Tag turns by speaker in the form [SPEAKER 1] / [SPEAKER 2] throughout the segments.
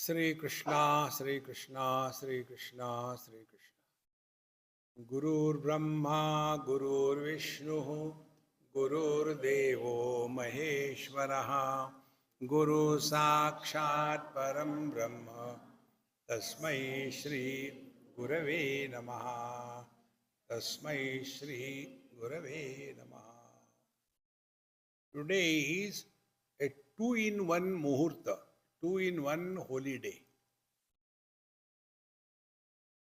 [SPEAKER 1] Sri Krishna, Sri Krishna, Sri Krishna, Sri Krishna. Gurur Brahma, Gurur Vishnu, Gurur Devo Maheshwaraha, Guru Sakshat Param Brahma, Tasmai Shri Gurave Namaha, Tasmai Shri Gurave Namaha. Today is a two-in-one Muhurta, two-in-one holy day.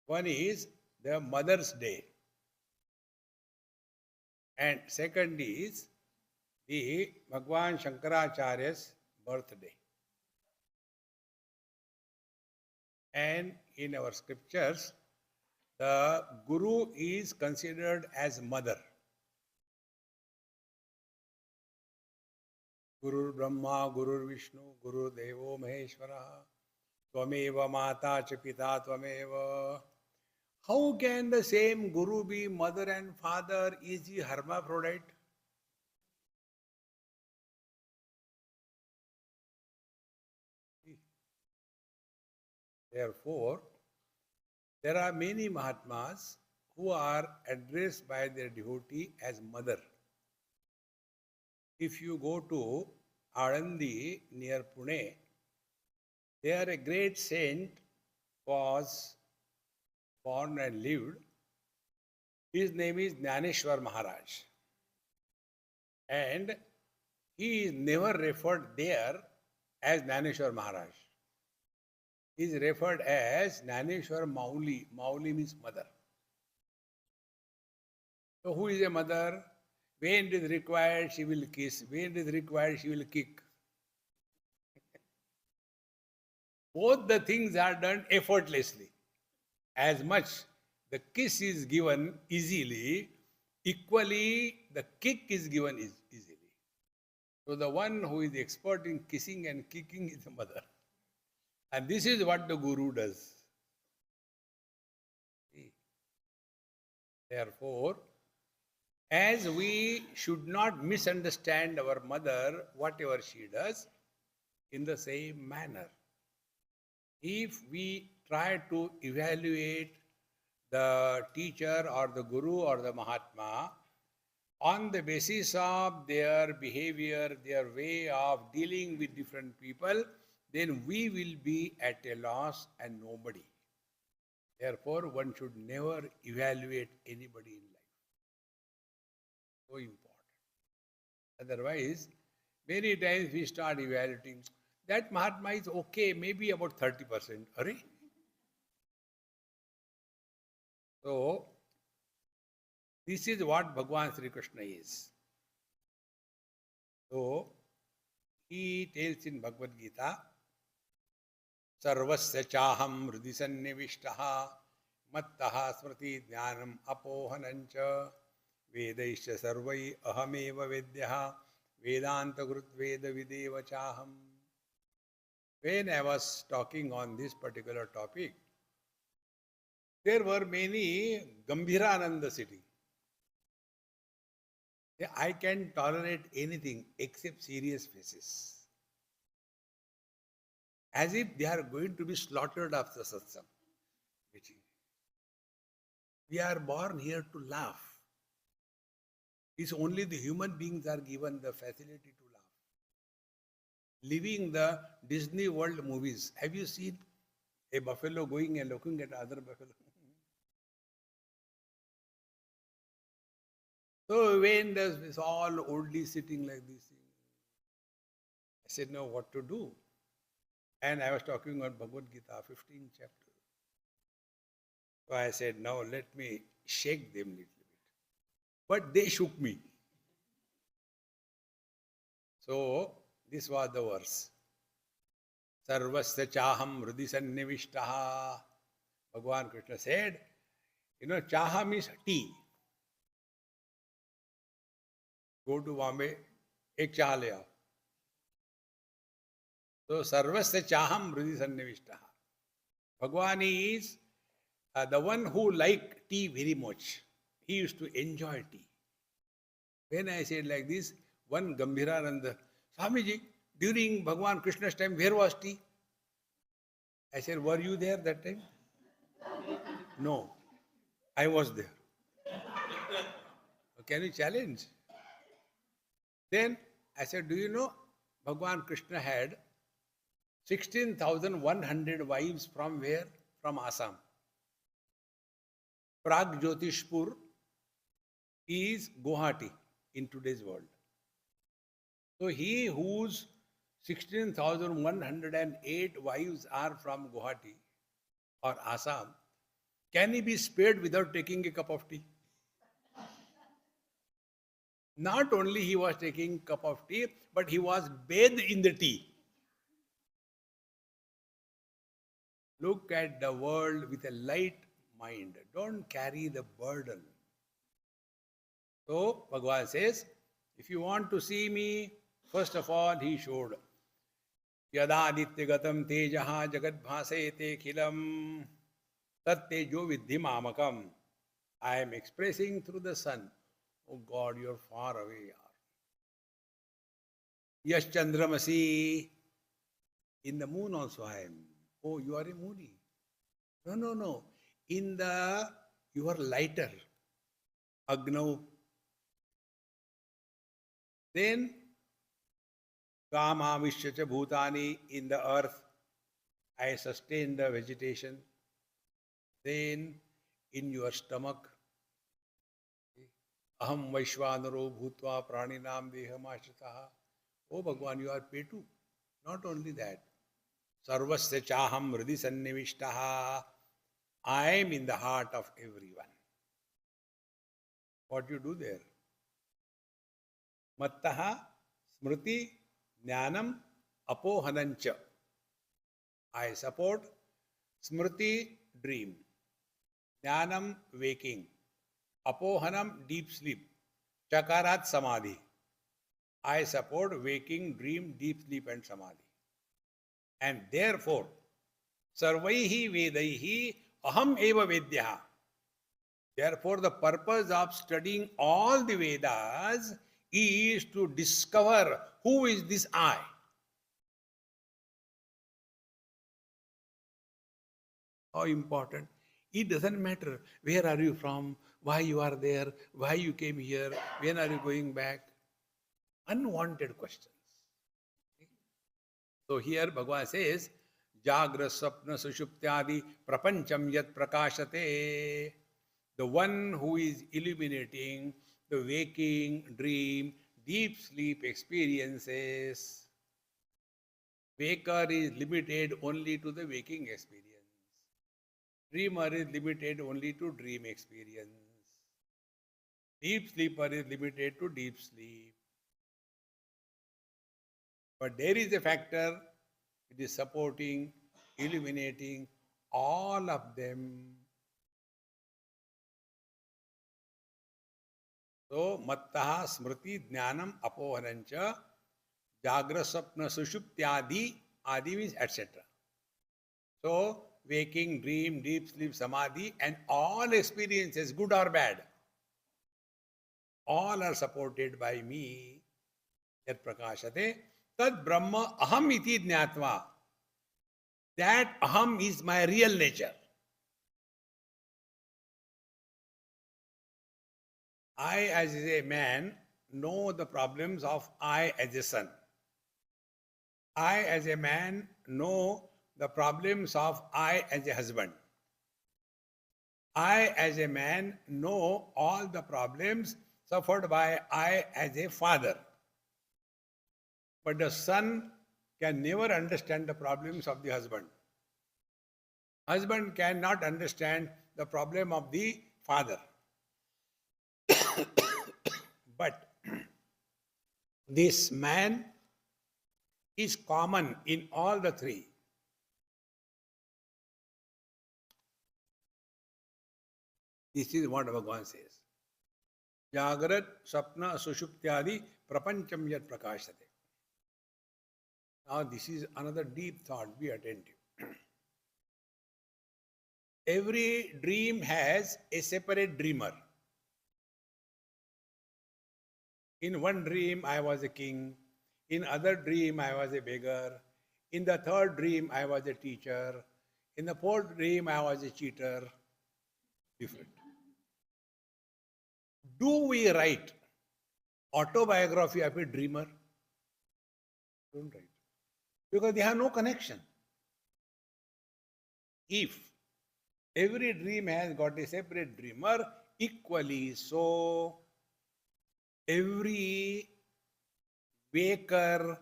[SPEAKER 1] One is the Mother's Day, and second is the Bhagwan Shankaracharya's birthday. And in our scriptures, the Guru is considered as mother. Guru Brahma, Guru Vishnu, Guru Devo Maheshwara, Tvameva Mata Cha Pita Tvameva. How can the same Guru be mother and father? Is he hermaphrodite? Therefore, there are many Mahatmas who are addressed by their devotee as mother. If you go to Alandi near Pune, there a great saint was born and lived. His name is Jnaneshwar Maharaj. And he is never referred there as Jnaneshwar Maharaj. He is referred as Jnaneshwar Mauli. Mauli means mother. So who is a mother? When it is required, she will kiss. When it is required, she will kick. Both the things are done effortlessly. As much the kiss is given easily, equally the kick is given easily. So the one who is expert in kissing and kicking is the mother. And this is what the Guru does. Therefore, as we should not misunderstand our mother, whatever she does, in the same manner, if we try to evaluate the teacher or the Guru or the Mahatma on the basis of their behavior, their way of dealing with different people, then we will be at a loss and nobody. Therefore, one should never evaluate anybody in life. So important. Otherwise, many times we start evaluating. That Mahatma is okay, maybe about 30%. Are? So, this is what Bhagwan Sri Krishna is. So, he tells in Bhagavad Gita, Sarvasya chaham hridi sannivishtaha mattaha smriti jnanam apohanancha vedaisya sarvai ahameva vedyaha vedanta grut veda videva chaham. When I was talking on this particular topic, there were many Gambhirananda sitting. I can tolerate anything except serious faces. As if they are going to be slaughtered after satsang. We are born here to laugh. It's only the human beings are given the facility to laugh. Living the Disney World movies. Have you seen a buffalo going and looking at other buffalo? So when there's all oldies sitting like this, I said, no, what to do? And I was talking about Bhagavad Gita, 15th chapter. So I said, now let me shake them a little bit. But they shook me. So this was the verse. Sarvasya chaham hridi sannivishtaha. Bhagwan Krishna said, chaha means tea. Go to Bombay, ek chaha le aao. So, sarvasya chaham hridi sannivishtaha. Bhagwan is the one who liked tea very much. He used to enjoy tea. When I said like this, one Gambhirananda, Swamiji, during Bhagwan Krishna's time, where was tea? I said, were you there that time? No, I was there. Can you challenge? Then I said, do you know Bhagwan Krishna had 16,100 wives from where? From Assam. Prag Jyotishpur is Guwahati in today's world. So he whose 16,108 wives are from Guwahati or Assam, can he be spared without taking a cup of tea? Not only he was taking cup of tea, but he was bathed in the tea. Look at the world with a light mind. Don't carry the burden. So Bhagavan says, if you want to see me, first of all, he showed Yada Nitya-gatam tejaha jagat bhasayate khilam tat tejo vidhi mamakam. I am expressing through the sun. Oh God, you are far away. Yash Chandramasi. In the moon also I am. Oh, you are a moony. No. In the, you are lighter. Agnav. Then, Kama Vishyacha Bhutani, in the earth, I sustain the vegetation. Then, in your stomach, Aham Vaishvanaro Bhutva Praninam Dehamashitaha. Oh Bhagwan, you are Petu. Not only that. Sarvasya Chaham Hridi Sannivishtaha. I am in the heart of everyone. What you do there? Mattaha Smriti Jnanam Apohanancha. I support Smriti, dream. Jnanam, waking. Apohanam, deep sleep. Chakarat, samadhi. I support waking, dream, deep sleep and samadhi. And therefore, Sarvaihi Vedaihi Aham Eva Vedyaha. Therefore, the purpose of studying all the Vedas is to discover who is this I. How important. It doesn't matter where are you from, why you are there, why you came here, when are you going back. Unwanted questions. So here Bhagavan says, Jagra Sapna Sushuptyadi Prapancham Yat Prakashate. The one who is illuminating the waking, dream, deep sleep experiences. Waker is limited only to the waking experience. Dreamer is limited only to dream experience. Deep sleeper is limited to deep sleep. But there is a factor, it is supporting, illuminating all of them. So, Mattaha Smriti Jnanam Apohanancha Jagra Sapna Sushuptyadi, Adi means etc. So, waking, dream, deep sleep, samadhi, and all experiences, good or bad, all are supported by me. Yat prakashate, tad brahma aham iti jnatva. That aham is my real nature. I as a man know the problems of I as a son. I as a man know the problems of I as a husband. I as a man know all the problems suffered by I as a father. But the son can never understand the problems of the husband. Husband cannot understand the problem of the father. But this man is common in all the three. This is what Bhagavan says. Jagrat, Sapna, Sushuptyadi, Prapancham Yat Prakashate. Now this is another deep thought, be attentive. Every dream has a separate dreamer. In one dream, I was a king. In other dream, I was a beggar. In the third dream, I was a teacher. In the fourth dream, I was a cheater. Different. Do we write autobiography of a dreamer? Don't write. Because they have no connection. If every dream has got a separate dreamer, equally so every waker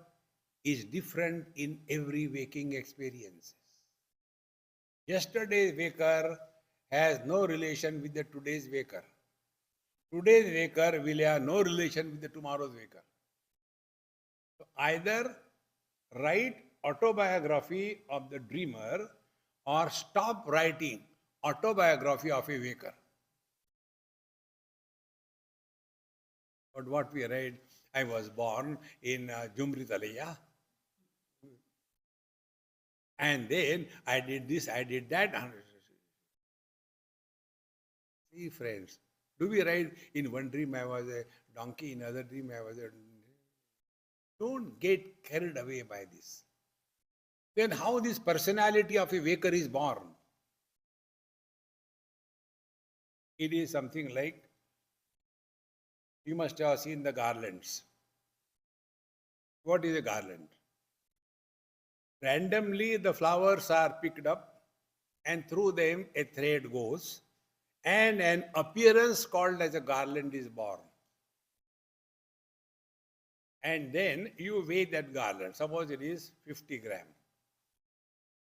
[SPEAKER 1] is different in every waking experience. Yesterday's waker has no relation with the today's waker. Today's waker will have no relation with the tomorrow's waker. So either write autobiography of the dreamer or stop writing autobiography of a waker. But what we read, I was born in Jumritalaya. And then I did this, I did that. See, friends, do we write in one dream I was a donkey, in another dream I was a... Don't get carried away by this. Then how this personality of a waker is born? It is something like, you must have seen the garlands. What is a garland? Randomly the flowers are picked up and through them a thread goes and an appearance called as a garland is born. And then you weigh that garland. Suppose it is 50 grams.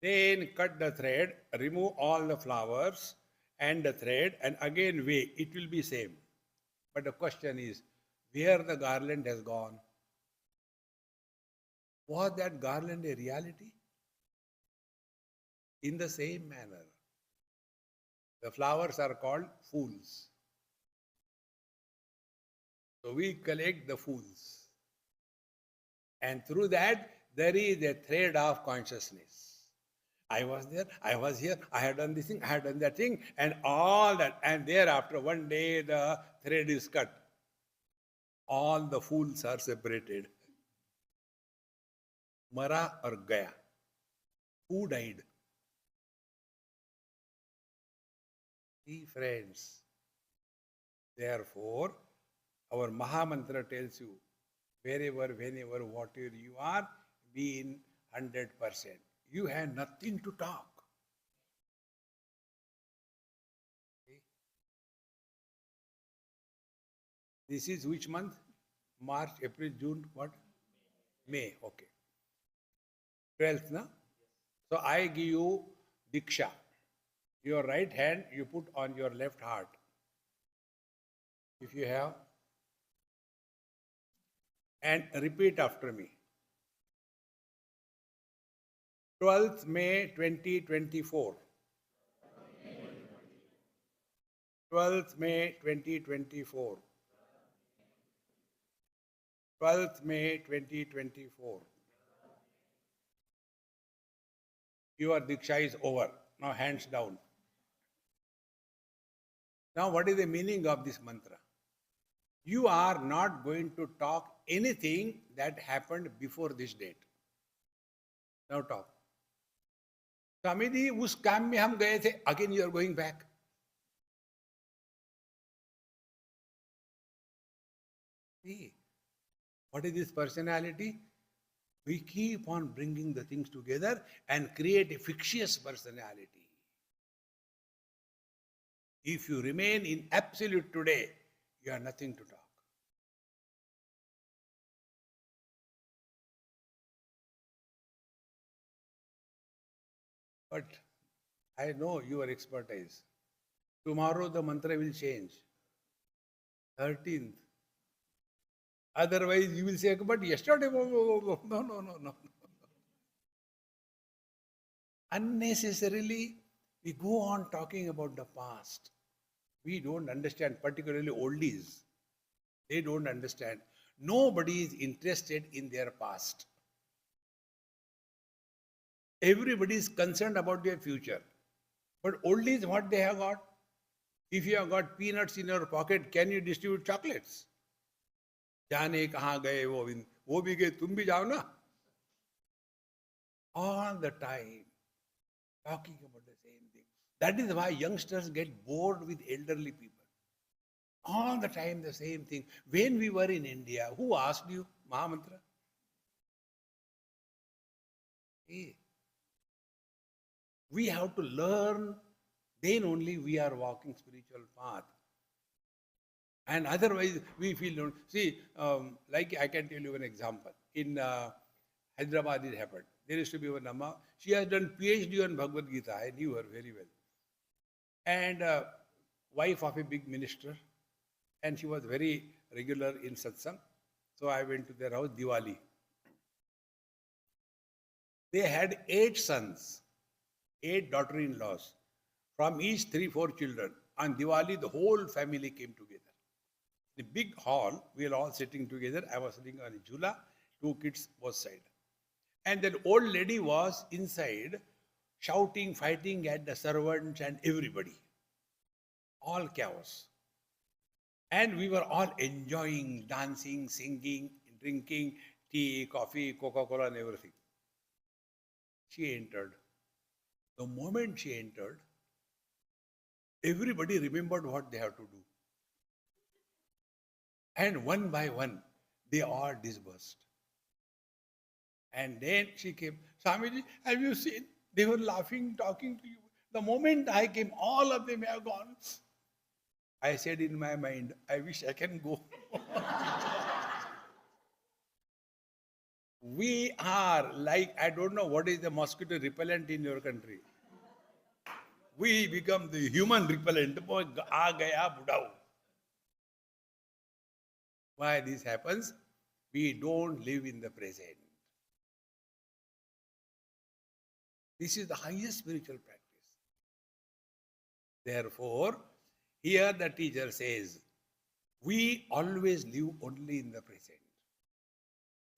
[SPEAKER 1] Then cut the thread, remove all the flowers and the thread and again weigh. It will be same. But the question is, where the garland has gone? Was that garland a reality? In the same manner, the flowers are called fools. So we collect the fools. And through that, there is a thread of consciousness. I was there, I was here, I had done this thing, I had done that thing, and all that. And thereafter, one day the thread is cut. All the fools are separated. Mara or Gaya. Who died? See, friends. Therefore, our Mahamantra tells you, wherever, whenever, whatever you are, be in 100%. You have nothing to talk. Okay. This is which month? March, April, June, what? May, okay. 12th, na? So I give you Diksha. Your right hand you put on your left heart. If you have. And repeat after me. 12th May 2024. 12th May 2024. 12th May 2024. Your Diksha is over. Now hands down. Now what is the meaning of this mantra? You are not going to talk anything that happened before this date. Now talk. Swamiji, उस काम में हम गए थे, again you are going back. See, what is this personality? We keep on bringing the things together and create a fictitious personality. If you remain in absolute today, you have nothing to talk. But I know your expertise. Tomorrow the mantra will change. 13th. Otherwise you will say, but yesterday, no. Unnecessarily, we go on talking about the past. We don't understand, particularly oldies. They don't understand. Nobody is interested in their past. Everybody is concerned about their future. But oldies, what they have got? If you have got peanuts in your pocket, can you distribute chocolates? जाने कहाँ गए वो भी गए तुम भी जाओ ना. All the time talking about the same thing. That is why youngsters get bored with elderly people. All the time the same thing. When we were in India, who asked you Mahamantra? Hey, we have to learn, then only we are walking spiritual path. And otherwise, we feel, see, like I can tell you an example. In Hyderabad, it happened. There used to be one Amma. She has done PhD on Bhagavad Gita. I knew her very well. And wife of a big minister. And she was very regular in satsang. So I went to their house, Diwali. They had 8 sons, 8 daughter-in-laws. From each 3, 4 children. On Diwali, the whole family came together. The big hall, we were all sitting together. I was sitting on a jhula, 2 kids both side. And that old lady was inside shouting, fighting at the servants and everybody. All chaos. And we were all enjoying, dancing, singing, drinking tea, coffee, Coca-Cola and everything. She entered. The moment she entered, everybody remembered what they have to do. And one by one, they all dispersed. And then she came, Swamiji, have you seen? They were laughing, talking to you. The moment I came, all of them have gone. I said in my mind, I wish I can go. We are like, I don't know what is the mosquito repellent in your country. We become the human repellent. Aa gaya budao. Why this happens? We don't live in the present. This is the highest spiritual practice. Therefore, here the teacher says, we always live only in the present.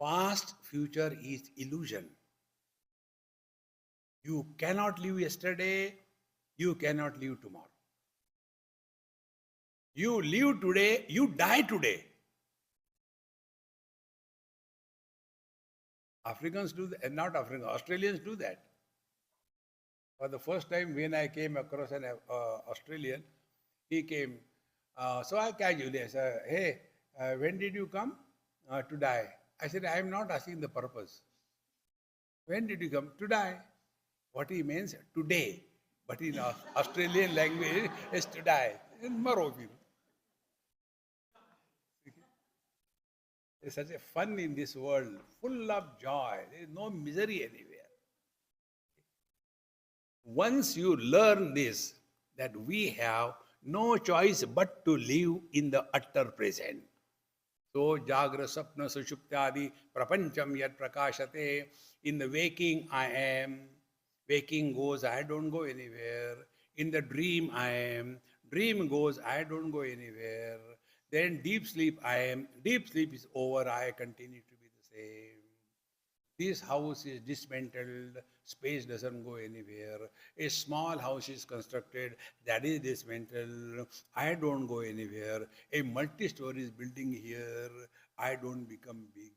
[SPEAKER 1] Past, future is illusion. You cannot live yesterday, you cannot live tomorrow. You live today, you die today. Africans do that, not Africans, Australians do that. For the first time when I came across an Australian, he came, so I casually said, hey, when did you come to die? I said, I am not asking the purpose. When did you come? To die. What he means, today. But in Australian language, is to die. There's such a fun in this world, full of joy. There is no misery anywhere. Once you learn this, that we have no choice but to live in the utter present. So, Jagra, Sapna, Sushuptadi, Prapancham Yat Prakashate. In the waking, I am. Waking goes, I don't go anywhere. In the dream, I am. Dream goes, I don't go anywhere. Then deep sleep, I am. Deep sleep is over, I continue to be the same. This house is dismantled, space doesn't go anywhere. A small house is constructed, that is dismantled, I don't go anywhere. A multi-story building here, I don't become big.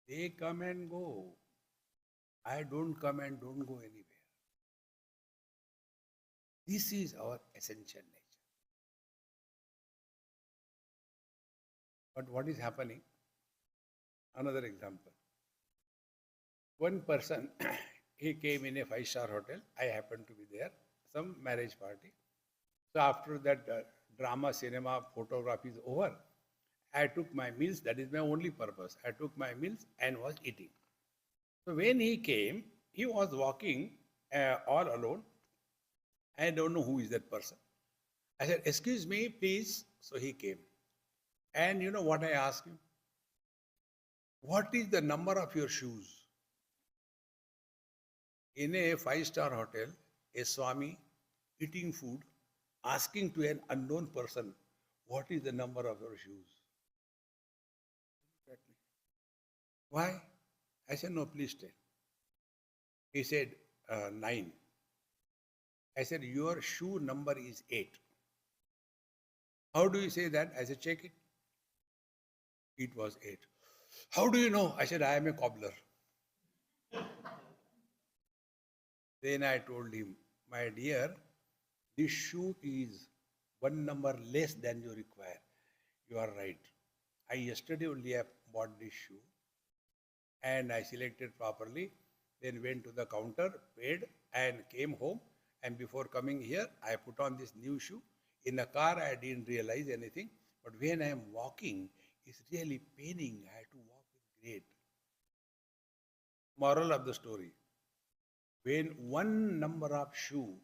[SPEAKER 1] They come and go. I don't come and don't go anywhere. This is our essential nature. But what is happening? Another example. One person, he came in a 5-star hotel. I happened to be there, some marriage party. So after that drama, cinema, photography is over, I took my meals. That is my only purpose. I took my meals and was eating. So when he came, he was walking all alone. I don't know who is that person. I said, excuse me, please. So he came. And you know what I asked him? What is the number of your shoes? In a 5-star hotel, a Swami eating food, asking to an unknown person, what is the number of your shoes? Why? I said, no, please tell. He said, 9. I said, your shoe number is 8. How do you say that? I said, check it. It was 8. How do you know? I said, I am a cobbler. Then I told him, my dear, this shoe is one number less than you require. You are right. I yesterday only have bought this shoe and I selected properly. Then went to the counter, paid, and came home. And before coming here, I put on this new shoe. In the car, I didn't realize anything. But when I am walking, it's really paining. I had to walk with great. Moral of the story. When one number of shoe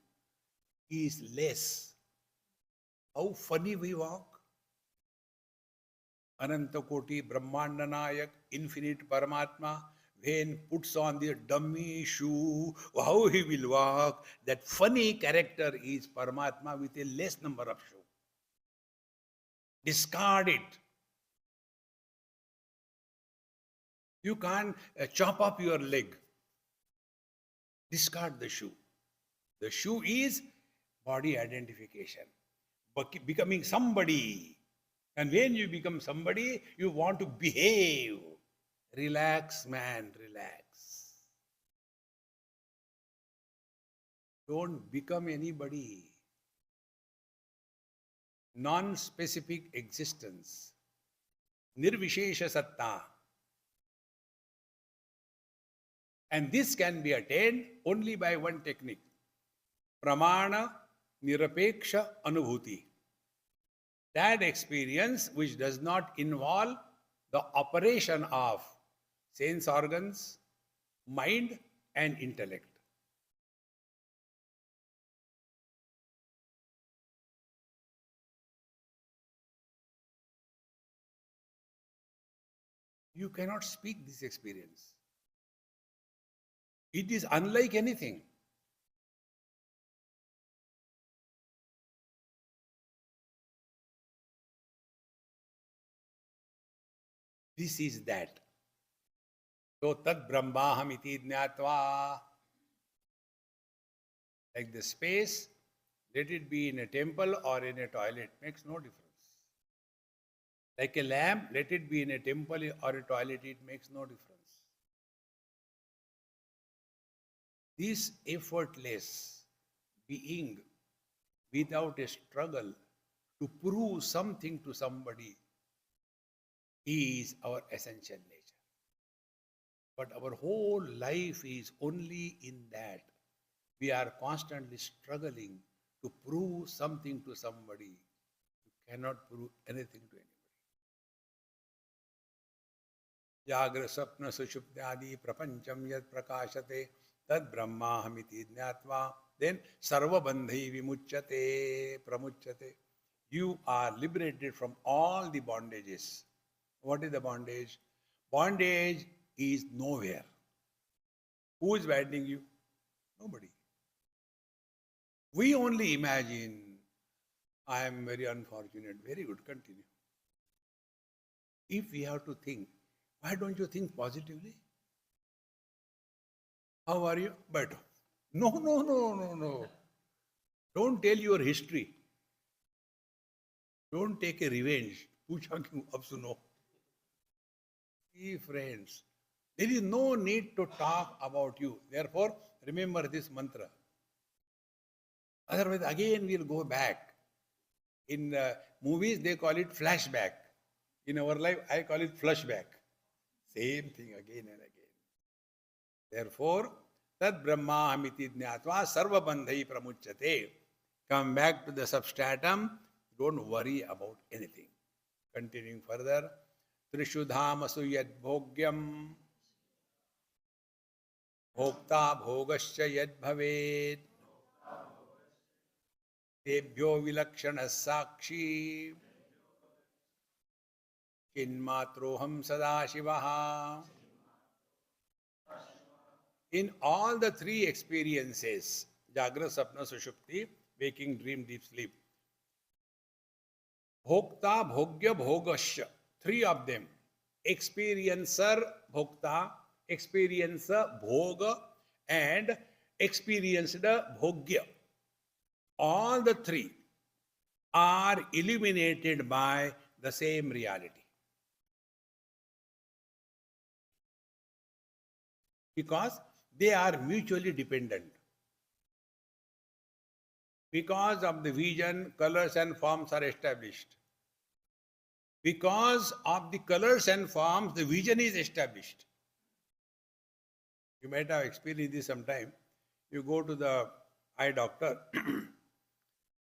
[SPEAKER 1] is less, how funny we walk. Ananta Koti, Brahmanda Nayak, infinite Paramatma, when puts on the dummy shoe, how he will walk. That funny character is Paramatma with a less number of shoe. Discard it. You can't chop up your leg. Discard the shoe. The shoe is body identification, becoming somebody. And when you become somebody, you want to behave. Relax, man, relax. Don't become anybody. Non-specific existence. Nirvishesha satta. And this can be attained only by one technique. Pramana Nirapeksha Anubhuti. That experience which does not involve the operation of sense organs, mind, and intellect. You cannot speak this experience. It is unlike anything. This is that. So tad brahmaham iti jnatva. Like the space, let it be in a temple or in a toilet, makes no difference. Like a lamp, let it be in a temple or a toilet, it makes no difference. This effortless being without a struggle to prove something to somebody is our essential nature. But our whole life is only in that. We are constantly struggling to prove something to somebody. You cannot prove anything to anybody. Jagra sapna sushuptyadi prapancham yad prakashate tad brahmahamiti jnatva. Then sarva bandhai vimuchyate pramuchyate. You are liberated from all the bondages. What is the bondage? Bondage is nowhere. Who is binding you? Nobody. We only imagine, I am very unfortunate. Very good, continue. If we have to think, why don't you think positively? How are you? Better. No. Don't tell your history. Don't take a revenge. Pucha kyun ab suno. See, friends, there is no need to talk about you. Therefore, remember this mantra. Otherwise, again we'll go back. In movies, they call it flashback. In our life, I call it flashback. Same thing again and again. Therefore, tad brahma amiti jnatva sarva bandhai pramuchyate. Come back to the substratum. Don't worry about anything. Continuing further. Trishu dhamasu yad bhogyam bhokta bhogasya yad bhavet tebhyo vilakshana sakshi chinmatroham sadashivaha. In all the three experiences, Jagra, Sapna, Sushupti, waking, dream, deep sleep, Bhokta, Bhogya, Bhogasya, three of them, experiencer, Bhokta, experiencer, Bhoga, and experienced Bhogya. All the three are illuminated by the same reality. Because they are mutually dependent. Because of the vision, colors and forms are established. Because of the colors and forms, the vision is established. You might have experienced this sometime. You go to the eye doctor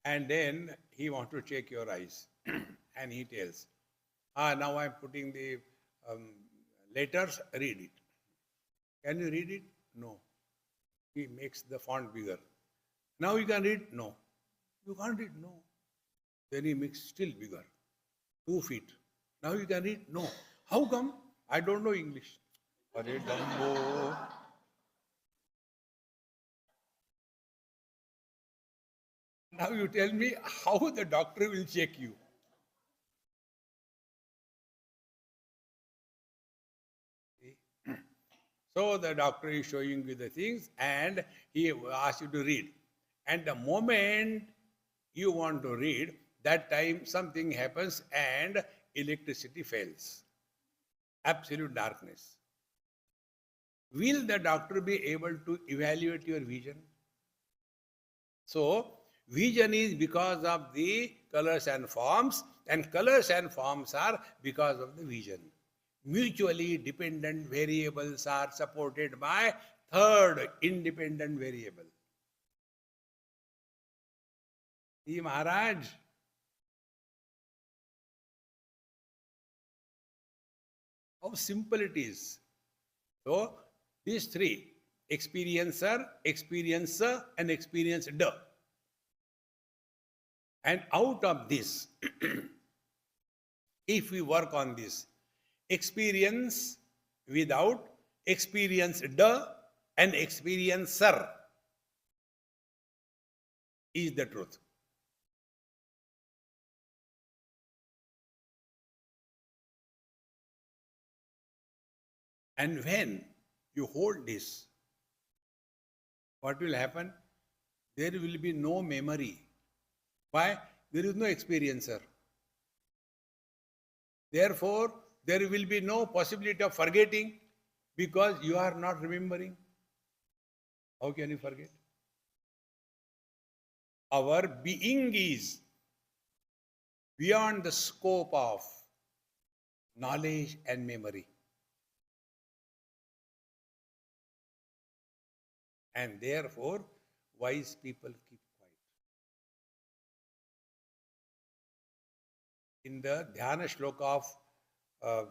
[SPEAKER 1] and then he wants to check your eyes and he tells, now I'm putting the letters, read it. Can you read it? No. He makes the font bigger. Now you can read? No. You can't read? No. Then he makes still bigger, 2 feet. Now you can read? No. How come? I don't know English. Are Dumbo. Now you tell me how the doctor will check you. So the doctor is showing you the things and he asks you to read. And the moment you want to read, that time something happens and electricity fails. Absolute darkness. Will the doctor be able to evaluate your vision? So, vision is because of the colors and forms are because of the vision. Mutually dependent variables are supported by third independent variable. See, Maharaj, how simple it is. So, these three, experiencer, experiencer, and experienced. And out of this, if we work on this, experience without, experienced and experiencer is the truth. And when you hold this, what will happen? There will be no memory. Why? There is no experiencer. Therefore, there will be no possibility of forgetting because you are not remembering. How can you forget? Our being is beyond the scope of knowledge and memory. And therefore, wise people keep quiet. In the Dhyana Shloka of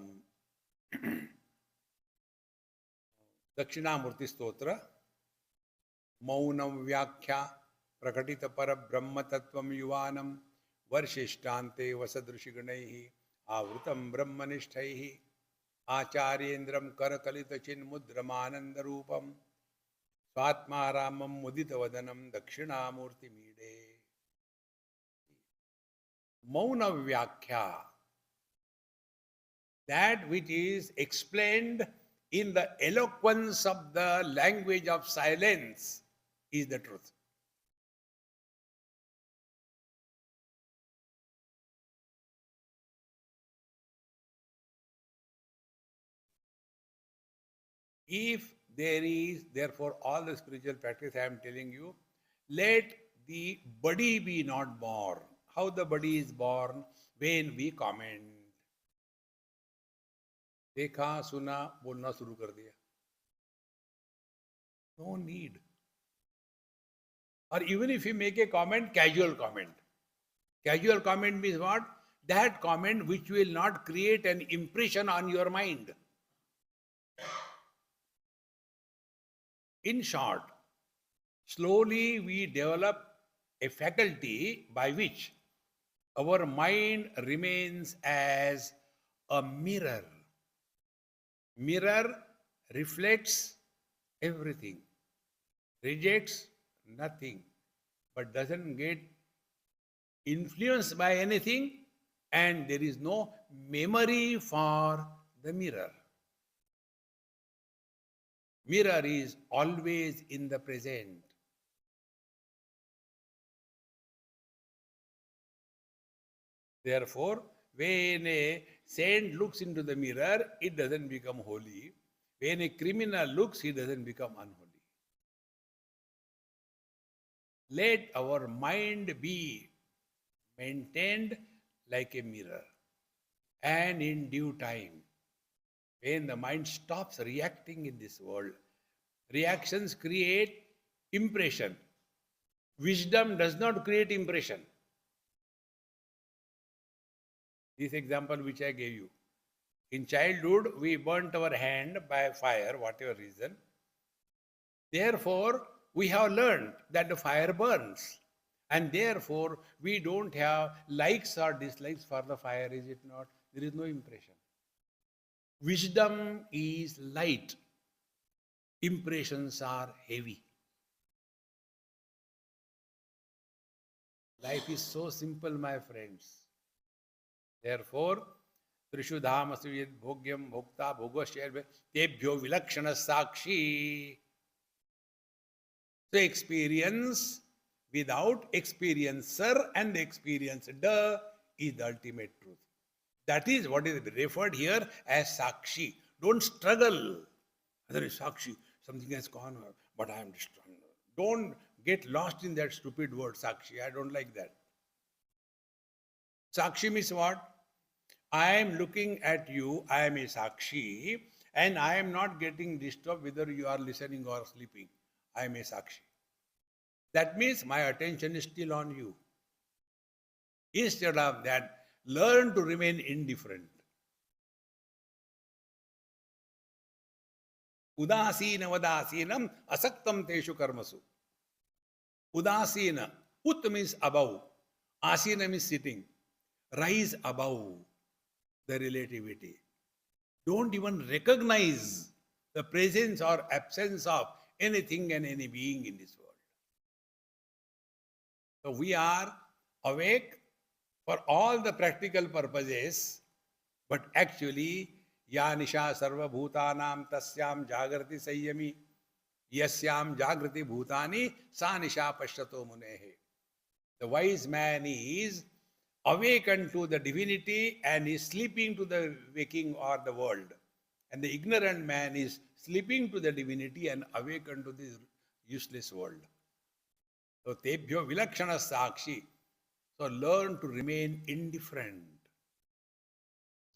[SPEAKER 1] Dakshinamurti Stotra, Maunam Vyakhya Prakatita Para Brahma Tattvam Yuvanam Varshishthante Vasadrishiganaihi Avrutam Brahmanishthaihi Acharyendram Karakalita Chinmudramananda Rupam Svatmaramam Muditavadanam Dakshinamurti Mide. Mauna Vyakhya, that which is explained in the eloquence of the language of silence, is the truth. If there is, therefore, all the spiritual practice I am telling you, let the body be not born. How the body is born? When we comment. देखा सुना बोलना शुरू कर दिया. No need. Or even if you make a comment, casual comment. Casual comment means what? That comment which will not create an impression on your mind. In short, slowly we develop a faculty by which our mind remains as a mirror. Mirror reflects everything, rejects nothing, but doesn't get influenced by anything, and there is no memory for the mirror. Mirror is always in the present. Therefore, when a saint looks into the mirror, it doesn't become holy. When a criminal looks, he doesn't become unholy. let our mind be maintained like a mirror. And in due time, when the mind stops reacting in this world, reactions create impression. Wisdom does not create impression. This example which I gave you. In childhood, we burnt our hand by fire, whatever reason. Therefore, we have learned that the fire burns. And therefore, we don't have likes or dislikes for the fire, is it not? There is no impression. Wisdom is light. Impressions are heavy. Life is so simple, my friends. Therefore, Trishu Dhamasu Yad Bhogyam Bhokta Bhogoshyarve Tebhyo Vilakshana Sakshi. So experience without experiencer and the experienced is the ultimate truth. That is what is referred here as Sakshi. Don't struggle. There is Sakshi, something has gone, but I am destroying. Don't get lost in that stupid word Sakshi. I don't like that. Sakshi means what? I am looking at you, I am a Sakshi, and I am not getting disturbed whether you are listening or sleeping. I am a Sakshi. That means my attention is still on you. Instead of that, learn to remain indifferent. Udasina vadasinam asaktam teshu karmasu. Udasina, ut means above. Asina means sitting. Rise above the relativity. Don't even recognize the presence or absence of anything and any being in this world. So we are awake for all the practical purposes, but actually, ya nisha sarva bhutanam tasyam jagrati sayyami yasyam jagrati bhutani sa nisha pashyato munehe. The wise man is awakened to the divinity and is sleeping to the waking or the world. And the ignorant man is sleeping to the divinity and awakened to this useless world. So, tebhyo vilakshana sakshi. So, learn to remain indifferent.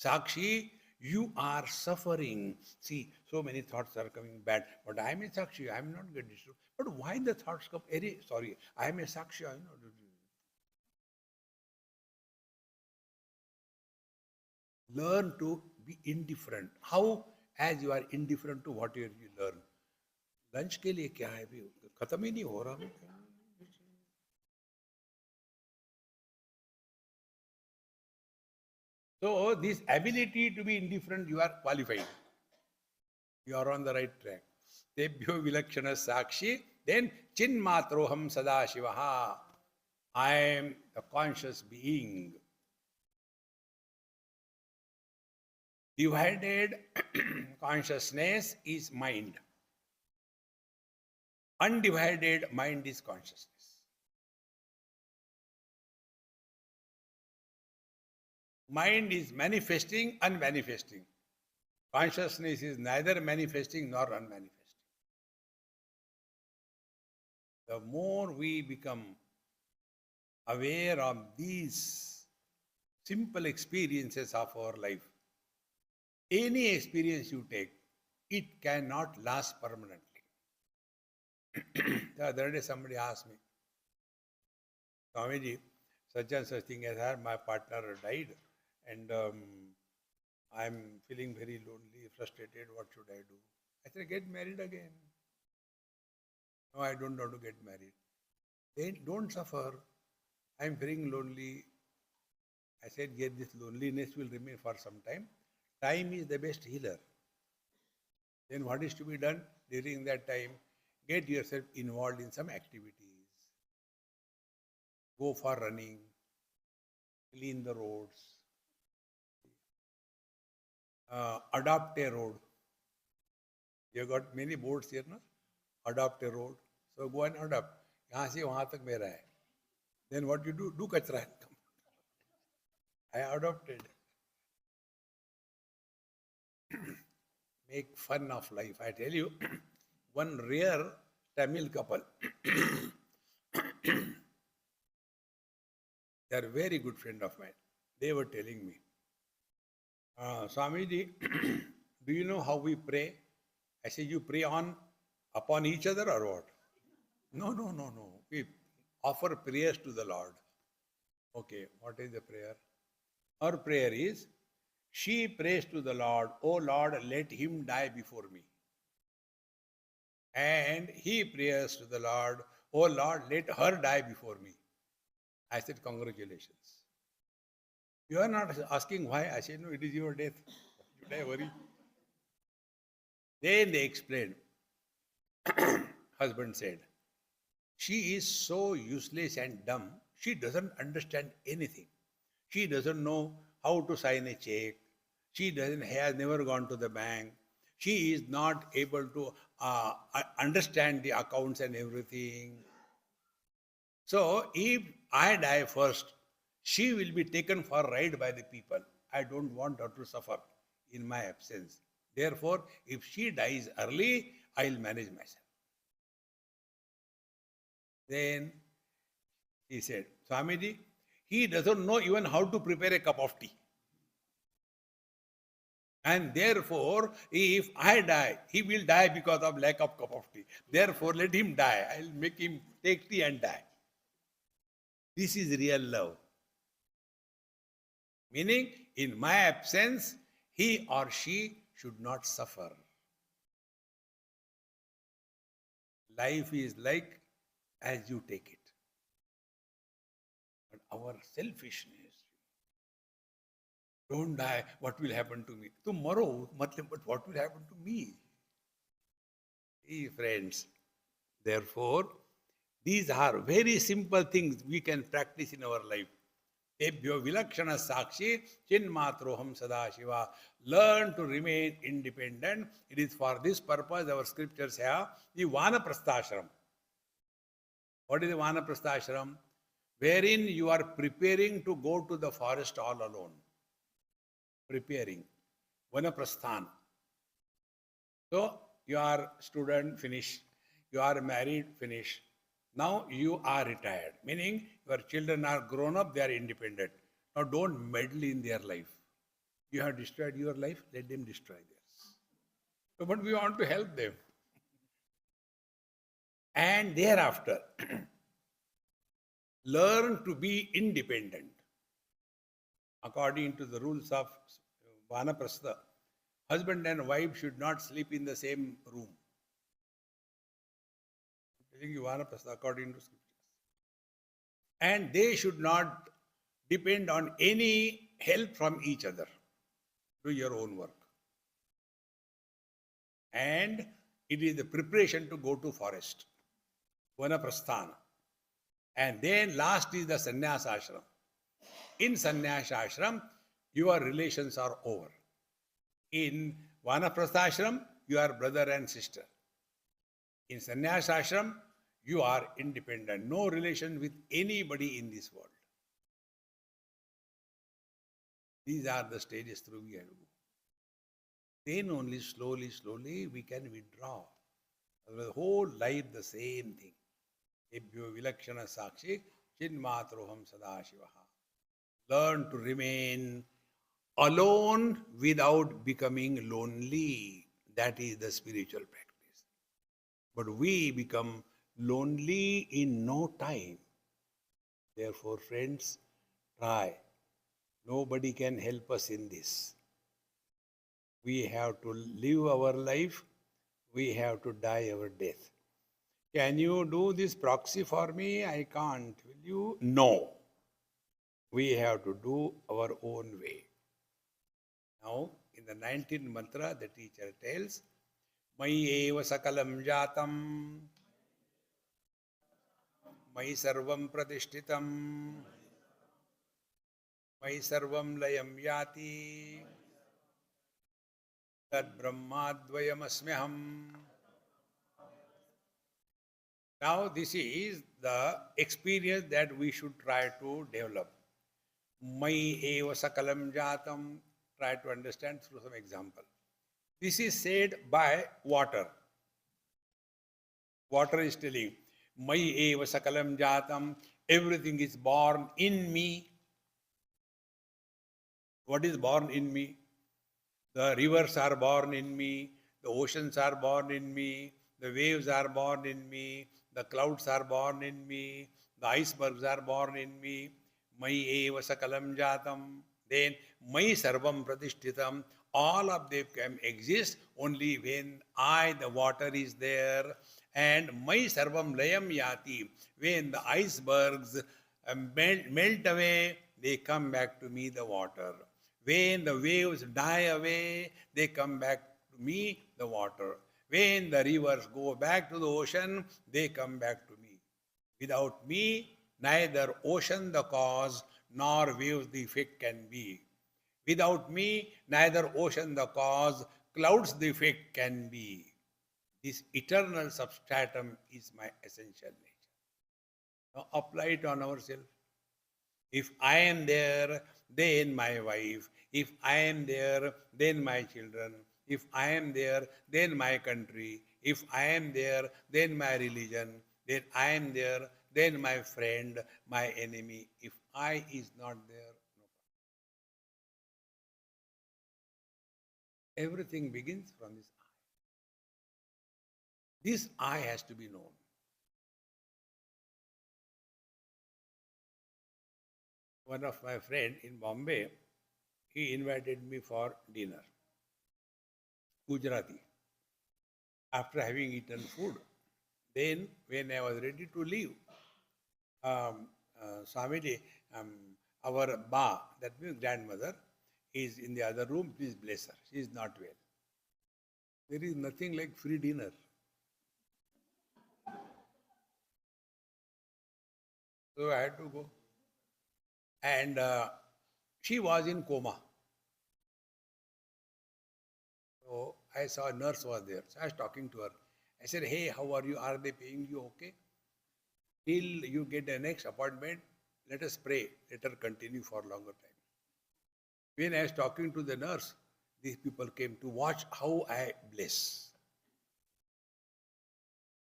[SPEAKER 1] Sakshi, you are suffering. See, so many thoughts are coming bad. But I am a Sakshi, I am not getting disturbed. But why the thoughts come? Sorry, I am a Sakshi, I know. Learn to be indifferent. How? As you are indifferent to what you learn. Lunch के लिए क्या है भी खत्म ही नहीं हो रहा. So this ability to be indifferent, you are qualified. You are on the right track. Tebhyo vilakshana sakshi. Then chinmatroham sadashivaha. I am the conscious being. Divided consciousness is mind. Undivided mind is consciousness. Mind is manifesting, unmanifesting. Consciousness is neither manifesting nor unmanifesting. The more we become aware of these simple experiences of our life, any experience you take, it cannot last permanently. The other day somebody asked me, Swamiji, such and such thing has happened, my partner died, and I'm feeling very lonely, frustrated, what should I do? I said, get married again. No, I don't want to get married. Then don't suffer. I'm feeling lonely. I said, yes, this loneliness will remain for some time. Time is the best healer. Then what is to be done during that time? Get yourself involved in some activities. Go for running, clean the roads, adopt a road. You have got many boards here, no? Adopt a road. So go and adopt. यहाँ से वहाँ तक मेरा है. Then what you do? Do kachra and come. I adopted. Make fun of life. I tell you, one rare Tamil couple. they are a very good friend of mine. They were telling me, Swamiji, do you know how we pray? I said, you pray upon each other or what? No, no, no, no. We offer prayers to the Lord. Okay, what is the prayer? Our prayer is, she prays to the Lord, oh Lord, let him die before me. And he prays to the Lord, oh Lord, let her die before me. I said, congratulations. You are not asking why. I said, no, it is your death. Should I worry? Then they explained. Husband said, she is so useless and dumb, she doesn't understand anything. She doesn't know how to sign a check. She has never gone to the bank. She is not able to understand the accounts and everything. So if I die first, she will be taken for a ride by the people. I don't want her to suffer in my absence. Therefore, if she dies early, I'll manage myself. Then he said, Swamiji, he doesn't know even how to prepare a cup of tea. And therefore, if I die, he will die because of lack of cup of tea. Therefore, let him die. I'll make him take tea and die. This is real love. Meaning, in my absence, he or she should not suffer. Life is like as you take it. But our selfishness, don't die, what will happen to me? Tomorrow, but what will happen to me? Hey, friends, therefore, these are very simple things we can practice in our life. Ebhyo vilakshana sakshi chinmatroham sadashiva. Learn to remain independent. It is for this purpose our scriptures have the Vanaprasthashram. What is the Vanaprasthashram? Wherein you are preparing to go to the forest all alone. Preparing. Vanaprasthan. So, you are student, finish. You are married, finish. Now you are retired. Meaning, your children are grown up, they are independent. Now don't meddle in their life. You have destroyed your life, let them destroy theirs. But we want to help them. And thereafter, learn to be independent. According to the rules of Vanaprastha, husband and wife should not sleep in the same room. I'm telling you Vanaprastha according to scriptures. And they should not depend on any help from each other. Do your own work. And it is the preparation to go to forest. Vanaprasthana. And then last is the sannyasa ashram. In sannyasa ashram, your relations are over. In Vanaprastha ashram, you are brother and sister. In sannyasa ashram, you are independent. No relation with anybody in this world. These are the stages through we have to go. Then only slowly, slowly we can withdraw. The whole life the same thing. Ebhyo vilakshana sakshi chinmatroham sadashivaha. Learn to remain alone without becoming lonely. That is the spiritual practice. But we become lonely in no time. Therefore, friends, try. Nobody can help us in this. We have to live our life. We have to die our death. Can you do this proxy for me? I can't. Will you? No. We have to do our own way. Now, in the 19th mantra, the teacher tells, Mayi eva sakalam jatam, Mayi sarvam pratishtitam, Mayi sarvam layam yati, Tad brahmadvayam asmyaham. Now, this is the experience that we should try to develop. Mayi eva sakalam jatam. Try to understand through some example. This is said by water. Water is telling, Mai eva sakalam jatam. Everything is born in me. What is born in me? The rivers are born in me. The oceans are born in me. The waves are born in me. The clouds are born in me. The icebergs are born in me. Mai eva sakalam jatam. Then Mai sarvam pratishtitam. All of them can exist only when I, the water, is there. And Mai sarvam layam yati. When the icebergs melt away, they come back to me, the water. When the waves die away, they come back to me, the water. When the rivers go back to the ocean, they come back to me. Without me, neither ocean the cause nor waves the effect can be. Without me, neither ocean the cause, clouds the effect can be. This eternal substratum is my essential nature. Now apply it on ourselves. If I am there, then my wife. If I am there, then my children. If I am there, then my country. If I am there, then my religion. Then I am there, then my friend, my enemy. If I is not there, no problem. Everything begins from this I. This I has to be known. One of my friend in Bombay, he invited me for dinner. Gujarati. After having eaten food, then when I was ready to leave, Swamiji, our Ba, that means grandmother, is in the other room. Please bless her. She is not well. There is nothing like free dinner. So I had to go. And she was in coma. So I saw a nurse was there. So I was talking to her. I said, hey, how are you? Are they paying you okay? Till you get the next appointment, let us pray. Let her continue for a longer time. When I was talking to the nurse, these people came to watch how I bless.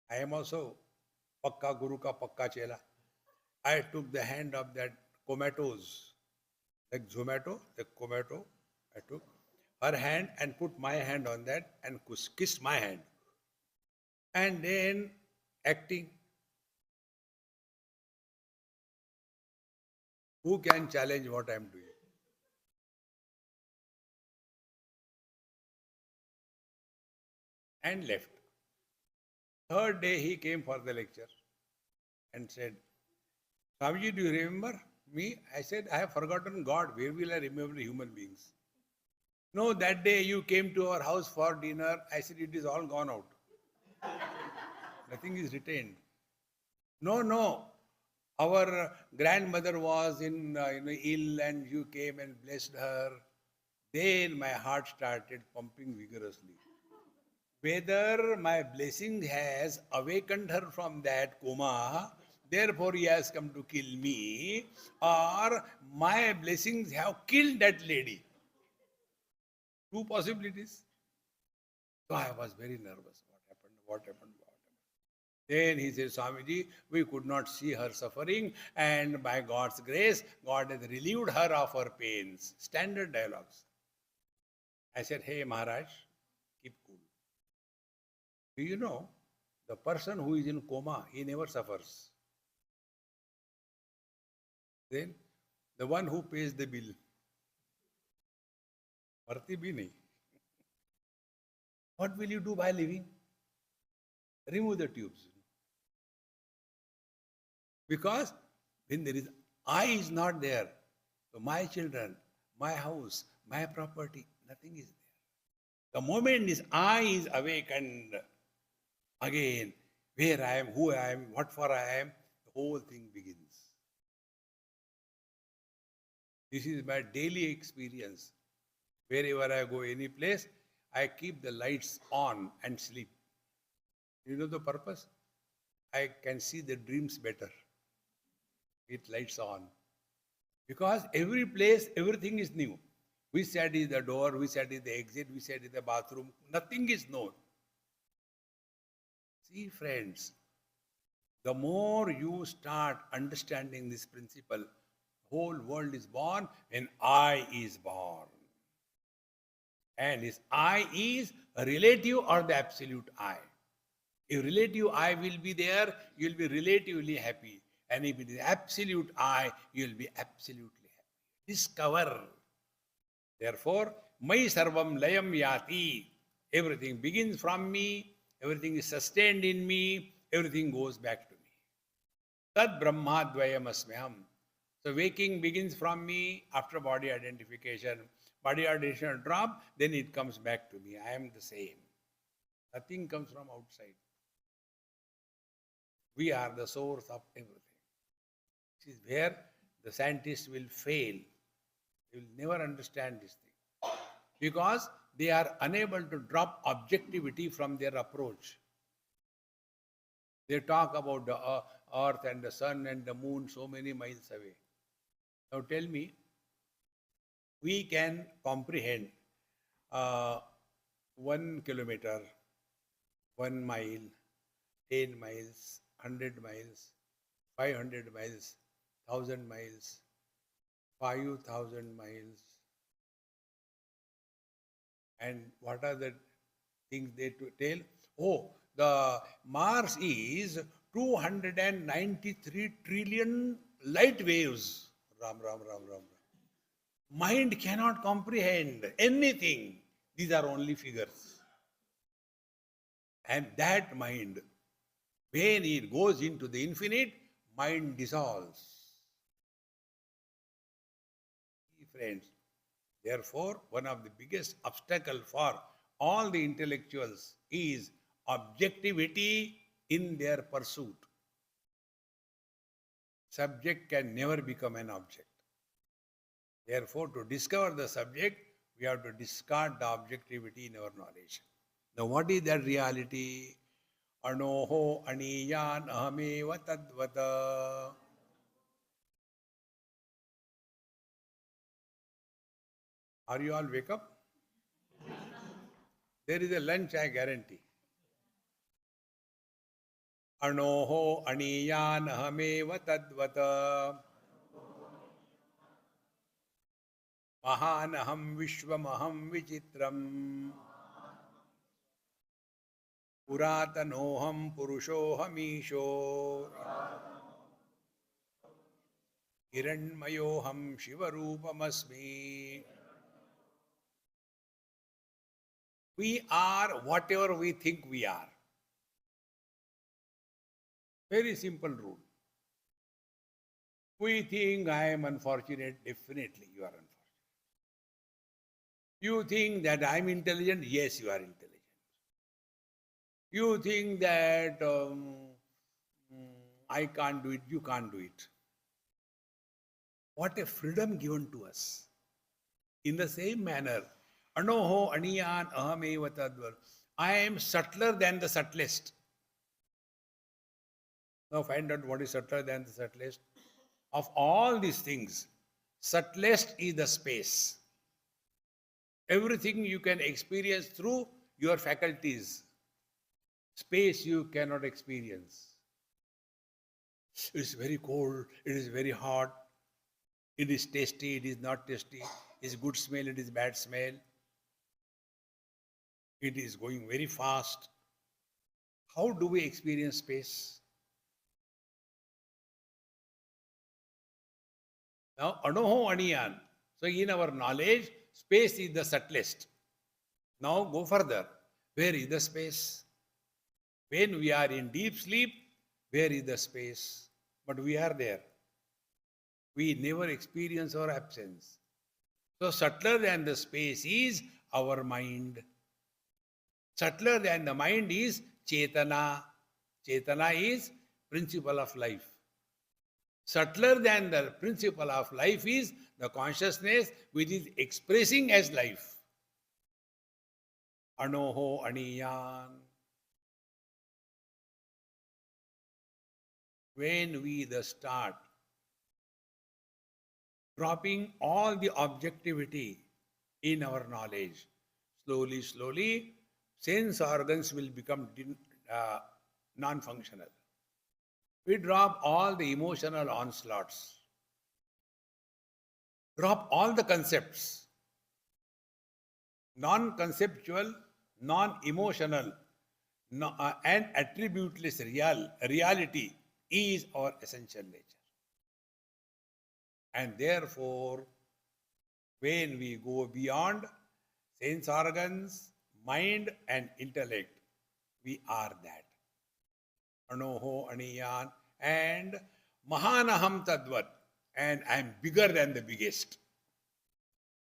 [SPEAKER 1] I am also Pakka Guru ka Pakka Chela. I took the hand of that comatose, like Zomato, the comato. I took her hand and put my hand on that and kissed my hand. And then acting. Who can challenge what I am doing? And left. Third day he came for the lecture and said, Swamiji, do you remember me? I said, I have forgotten God. Where will I remember human beings? No, that day you came to our house for dinner. I said, it is all gone out. Nothing is retained. No, no. Our grandmother was in ill and you came and blessed her. Then my heart started pumping vigorously. Whether my blessing has awakened her from that coma, therefore he has come to kill me, or my blessings have killed that lady. Two possibilities. So I was very nervous. What happened? What happened? What happened? Then he said, Swamiji, we could not see her suffering, and by God's grace, God has relieved her of her pains. Standard dialogues. I said, hey Maharaj, keep cool. Do you know, the person who is in coma, he never suffers. Then, the one who pays the bill, Marti bhi nahi. What will you do by living? Remove the tubes. Because when there is I is not there, so my children, my house, my property, nothing is there. The moment this I is awakened, again, where I am, who I am, what for I am, the whole thing begins. This is my daily experience. Wherever I go, any place, I keep the lights on and sleep. You know the purpose? I can see the dreams better with lights on. Because every place, everything is new. Which side is the door, which side is the exit, which side is the bathroom, nothing is known. See, friends, The more you start understanding this principle, whole world is born when I is born. And is I is a relative or the absolute I? If relative I will be there, you will be relatively happy. And if it is absolute I, you will be absolutely happy. Discover. Therefore, Mai Sarvam Layam Yati. Everything begins from me, everything is sustained in me, everything goes back to me. Tad Brahmadvayam Asmyam. So waking begins from me after body identification. Body identification drop, then it comes back to me. I am the same. Nothing comes from outside. We are the source of everything. This is where the scientists will fail. They will never understand this thing. Because they are unable to drop objectivity from their approach. They talk about the earth and the sun and the moon so many miles away. Now tell me, we can comprehend 1 kilometer, 1 mile, 10 miles, 100 miles, 500 miles, 1,000 miles, 5,000 miles. And what are the things they tell? Oh, the Mars is 293 trillion light waves. Ram, Ram, Ram, Ram, Ram. Mind cannot comprehend anything. These are only figures. And that mind, when it goes into the infinite, mind dissolves. Friends, therefore, one of the biggest obstacles for all the intellectuals is objectivity in their pursuit. Subject can never become an object. Therefore, to discover the subject, we have to discard the objectivity in our knowledge. Now, what is that reality? Anoho aniyan ahameva tadvata. Are you all wake up? There is a lunch, I guarantee. Anoho aniyan ahameva tadvata. Mahanaham vishwamaham vichitram. Puratanoham purushohamisho. Hiranmayoham shivarupamasmi. We are whatever we think we are. Very simple rule. We think I am unfortunate, definitely you are unfortunate. You think that I am intelligent, yes, you are intelligent. You think that I can't do it, you can't do it. What a freedom given to us. In the same manner, Anoho aniyan ahameva tadvar. I am subtler than the subtlest. Now find out what is subtler than the subtlest. Of all these things, subtlest is the space. Everything you can experience through your faculties. Space you cannot experience. It is very cold, it is very hot, it is tasty, it is not tasty, it is good smell, it is bad smell. It is going very fast. How do we experience space? Now, Anoho Aniyan. So, in our knowledge, space is the subtlest. Now, go further. Where is the space? When we are in deep sleep, where is the space? But we are there. We never experience our absence. So, subtler than the space is our mind. Subtler than the mind is Chetana. Chetana is principle of life. Subtler than the principle of life is the consciousness which is expressing as life. Anoho aniyan. When we thus start dropping all the objectivity in our knowledge, slowly, slowly, sense organs will become non-functional. We drop all the emotional onslaughts, drop all the concepts, non-conceptual, non-emotional, and attributeless reality is our essential nature. And therefore, when we go beyond sense organs, mind, and intellect, we are that. Anoho, Aniyan, and Mahanaham Tadvat, and I am bigger than the biggest.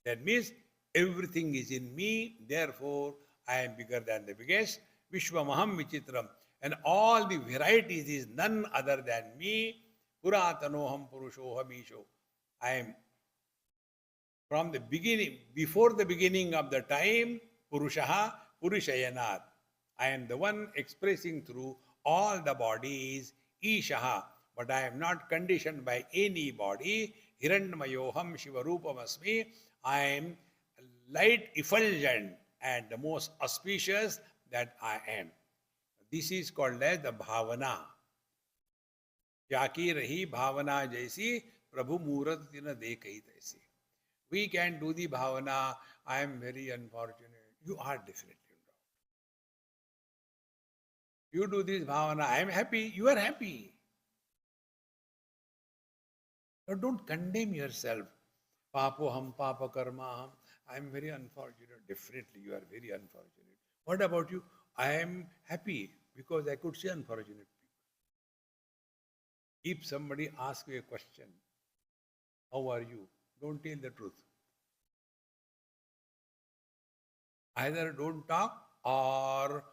[SPEAKER 1] That means everything is in me, therefore I am bigger than the biggest. Vishwamaham Vichitram, and all the varieties is none other than me. Puratanoham Purushoham Isho. I am from the beginning, before the beginning of the time, Purushaha Purushayanat. I am the one expressing through all the bodies, Ishaha, but I am not conditioned by any body. Hiranyamayoham Shivarupamasmi. I am light effulgent and the most auspicious that I am. This is called as the Bhavana. Jaki rahi Bhavana jaisi, Prabhu Murat tina dekai taisi. We can do the Bhavana. I am very unfortunate. You are definitely wrong. You do this Bhavana. I am happy. You are happy. So don't condemn yourself. Papoham, papa karmaham. I am very unfortunate. Definitely, you are very unfortunate. What about you? I am happy because I could see unfortunate people. If somebody asks you a question, how are you? Don't tell the truth. Either don't talk or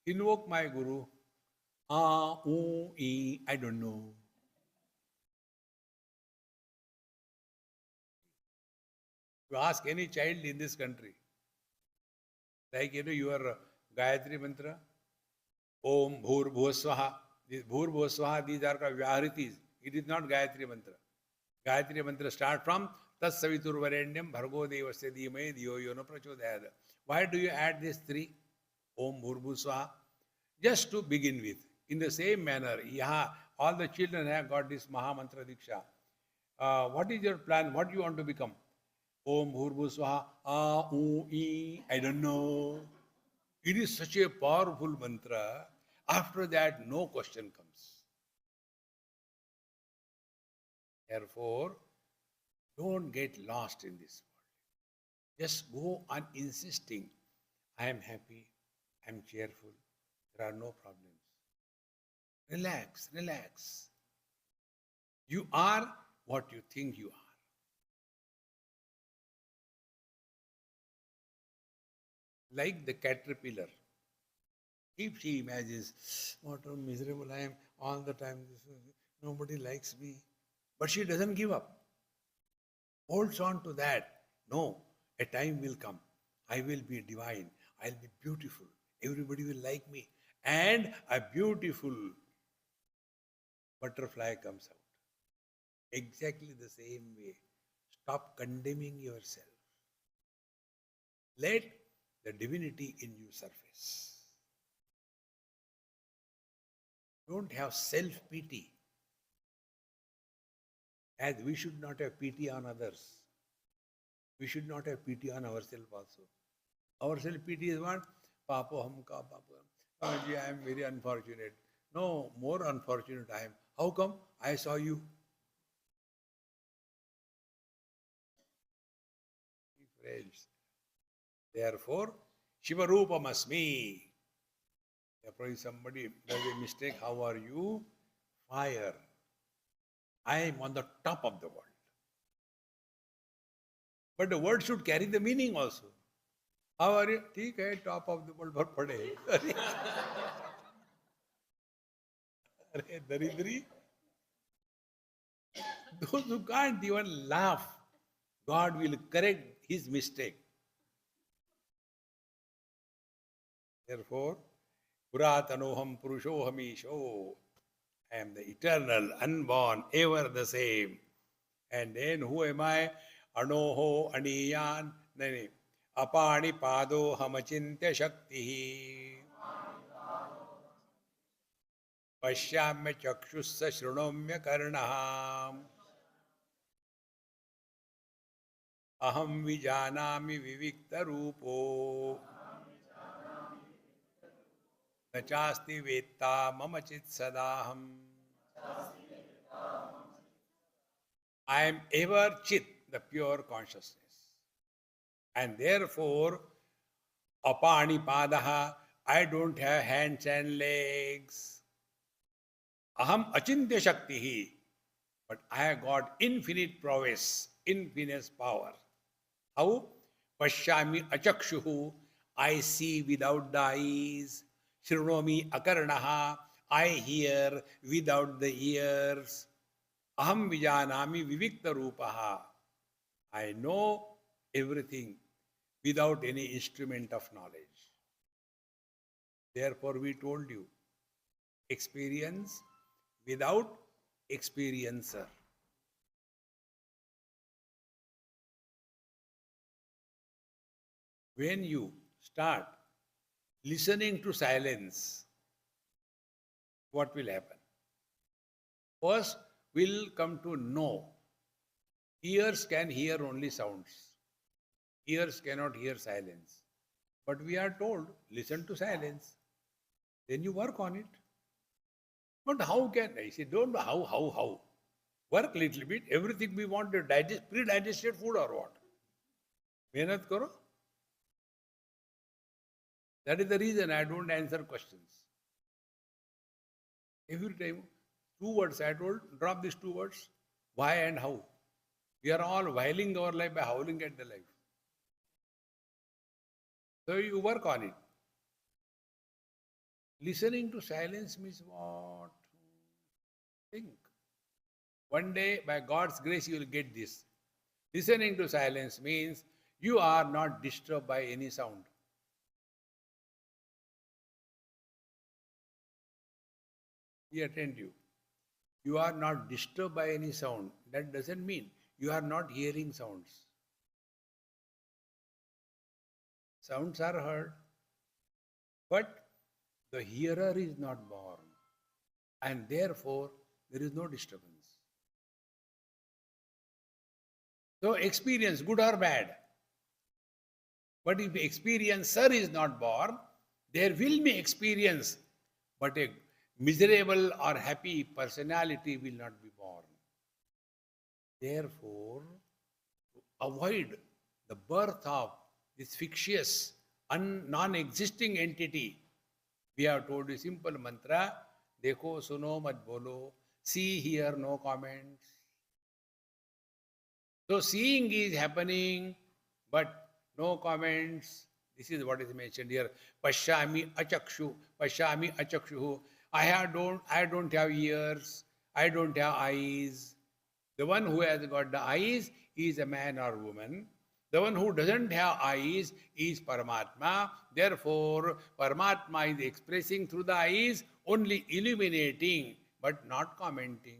[SPEAKER 1] invoke my guru. I don't know. You ask any child in this country, like your Gayatri mantra, Om Bhur Bhuswaha. These Bhur Bhuswaha, these are Vyahritis. It is not Gayatri mantra. Gayatri mantra start from Tat Savitur Varenyam Bhargo Devasya Dhimai Dhiyo Yono Prachodayada. Why do you add these three? Om Bhur Bhuswaha. Just to begin with. In the same manner, all the children have got this Maha Mantra Diksha. What is your plan? What do you want to become? Om Bhurbhuswaha, I don't know. It is such a powerful mantra. After that, no question comes. Therefore, don't get lost in this world. Just go on insisting. I am happy. I am cheerful. There are no problems. Relax, relax. You are what you think you are. Like the caterpillar. If she imagines, what a miserable I am all the time, nobody likes me. But she doesn't give up. Holds on to that. No, a time will come. I will be divine. I'll be beautiful. Everybody will like me. And a beautiful butterfly comes out. Exactly the same way. Stop condemning yourself. Let the divinity in you surface. Don't have self-pity. As we should not have pity on others, we should not have pity on ourselves also. Our self-pity is what? Papo hamka papo. I am very unfortunate. No, more unfortunate I am. How come? I saw you. Friends. Therefore, Shivarupam asmi. Therefore, if somebody does a mistake, how are you? Fire. I am on the top of the world. But the word should carry the meaning also. How are you? ठीक है, top of the world पर पड़े. अरे दरिद्री. Those who can't even laugh, God will correct his mistake. Therefore, Puratanoham Purushohamisho. I am the eternal, unborn, ever the same. And then who am I? Anoho, Aniyan, Apani Pado Hamachintya Shakti. पश्याम्य चक्षुस्स शृणोम्य कर्णः अहम विजानामि विविक्त रूपो न चास्ति वेत्ता मम चित् सदाहम. I am ever Chit, the pure consciousness. And therefore, Apanipadaha, I don't have hands and legs. Aham Achintya Shaktihi, but I have got infinite prowess, infinite power. How? Pashyami Achakshuhu, I see without the eyes. Shrunomi Akarnaha, I hear without the ears. Aham Vijanami Vivikta Rupaha, I know everything without any instrument of knowledge. Therefore, we told you, experience without experiencer. When you start listening to silence, what will happen? First, we'll come to know. Ears can hear only sounds. Ears cannot hear silence. But we are told, listen to silence. Then you work on it. But how can I say, don't know how? Work little bit, everything we want to digest, pre-digested food or what? Mehnat karo. That is the reason I don't answer questions. Every time, 2 words I told, drop these 2 words, why and how. We are all whiling our life by howling at the life. So you work on it. Listening to silence means what? Think. One day, by God's grace, you will get this. Listening to silence means you are not disturbed by any sound. We attend you. You are not disturbed by any sound. That doesn't mean you are not hearing sounds. Sounds are heard, but the hearer is not born, and therefore there is no disturbance. So experience, good or bad. But if experiencer is not born, there will be experience, but a miserable or happy personality will not be born. Therefore, to avoid the birth of this fictitious, non-existing entity, we have told you simple mantra, dekho, suno, mat bolo, see, hear, no comments. So seeing is happening, but no comments. This is what is mentioned here. Pashyami achakshu, pashyami achakshu. I don't have ears, I don't have eyes. The one who has got the eyes is a man or woman. The one who doesn't have eyes is Paramatma. Therefore, Paramatma is expressing through the eyes, only illuminating, but not commenting.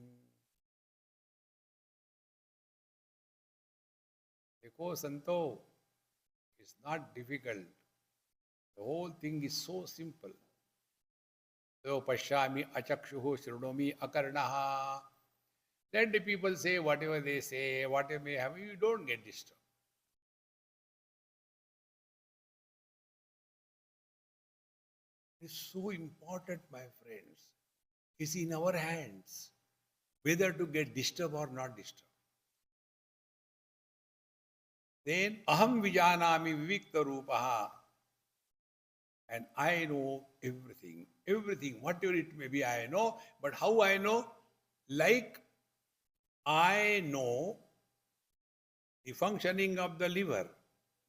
[SPEAKER 1] Dekho Santo, it's not difficult. The whole thing is so simple. So, Pashyami achakshuhu shrunomi akarnaha. Let the people say whatever they say, whatever may have, you don't get disturbed. It's so important, my friends. It's in our hands whether to get disturbed or not disturbed. Then aham vijanami vivikta rupaha. And I know everything. Everything, whatever it may be, I know. But how I know? Like I know the functioning of the liver,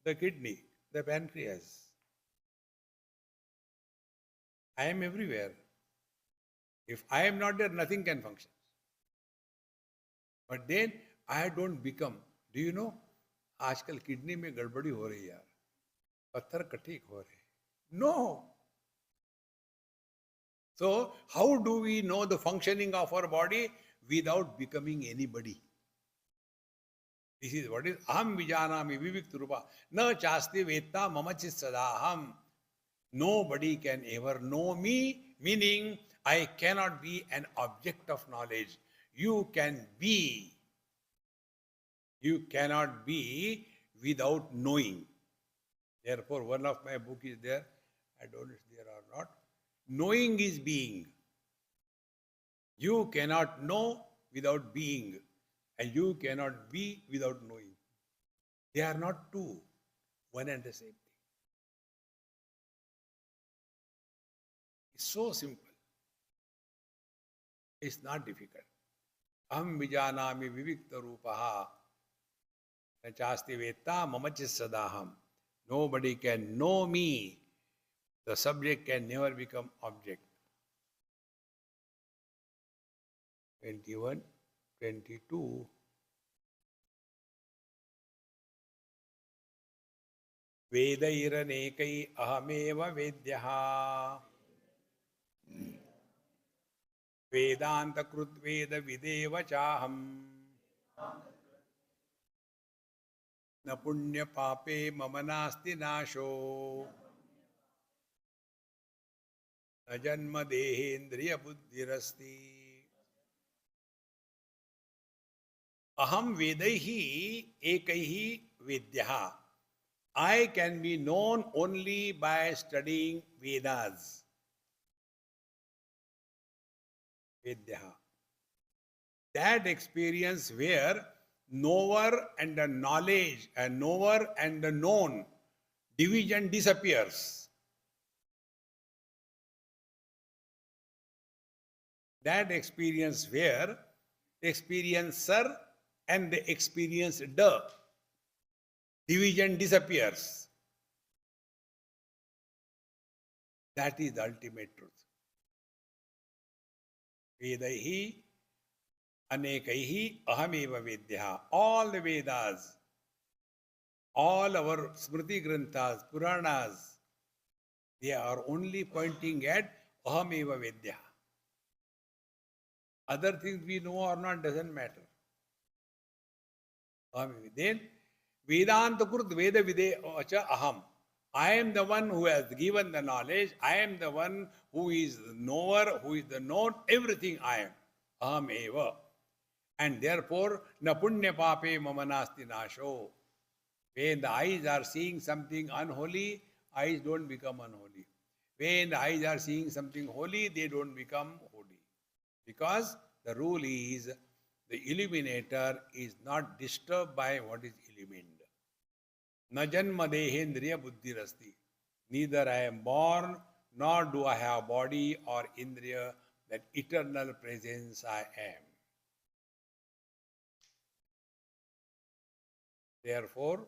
[SPEAKER 1] the kidney, the pancreas. I am everywhere. If I am not there, nothing can function. But then I don't become. Do you know? आजकल kidney में गड़बड़ी हो रही है यार, पत्थर कठिक हो रहे. No. So how do we know the functioning of our body without becoming anybody? This is what is aham vijanami vivikta rupa na chasti vetta mama chit sadaham. Nobody can ever know me, meaning I cannot be an object of knowledge. You can be. You cannot be without knowing. Therefore, one of my book is there. I don't know if there or not. Knowing is being. You cannot know without being, and you cannot be without knowing. They are not two, one and the same thing. It's so simple. It's not difficult. Aham vijanami vivikta rupaha nachasti vetta mamachi sadaham. Nobody can know me. The subject can never become object. 21, 22. Vedairaneikai ahameva vedyaha. Vedanta krut veda videva chaham. Na punya pape mama nasti nasho. Na janma dehendriya buddhirasti. Aham vedaihi ekaihi vidyaha. I can be known only by studying Vedas. Vidyaha. That experience where knower and the knowledge, and knower and the known division disappears. That experience where the experiencer and the experienced division disappears. That is the ultimate truth. Vedaihi anekaihi ahameva vedyaha. All the Vedas, all our Smriti Granthas, Puranas, they are only pointing at ahameva vedyaha. Other things we know or not doesn't matter. Then Vedanta Krut Veda Videvacha Aham. I am the one who has given the knowledge. I am the one who is the knower, who is the known. Everything I am. Aham eva. And therefore, na punya pape mama nasti nasho. When the eyes are seeing something unholy, eyes don't become unholy. When the eyes are seeing something holy, they don't become holy. Because the rule is, the illuminator is not disturbed by what is illumined. Na janma dehendriya buddhirasti. Neither I am born, nor do I have body or indriya, that eternal presence I am. Therefore,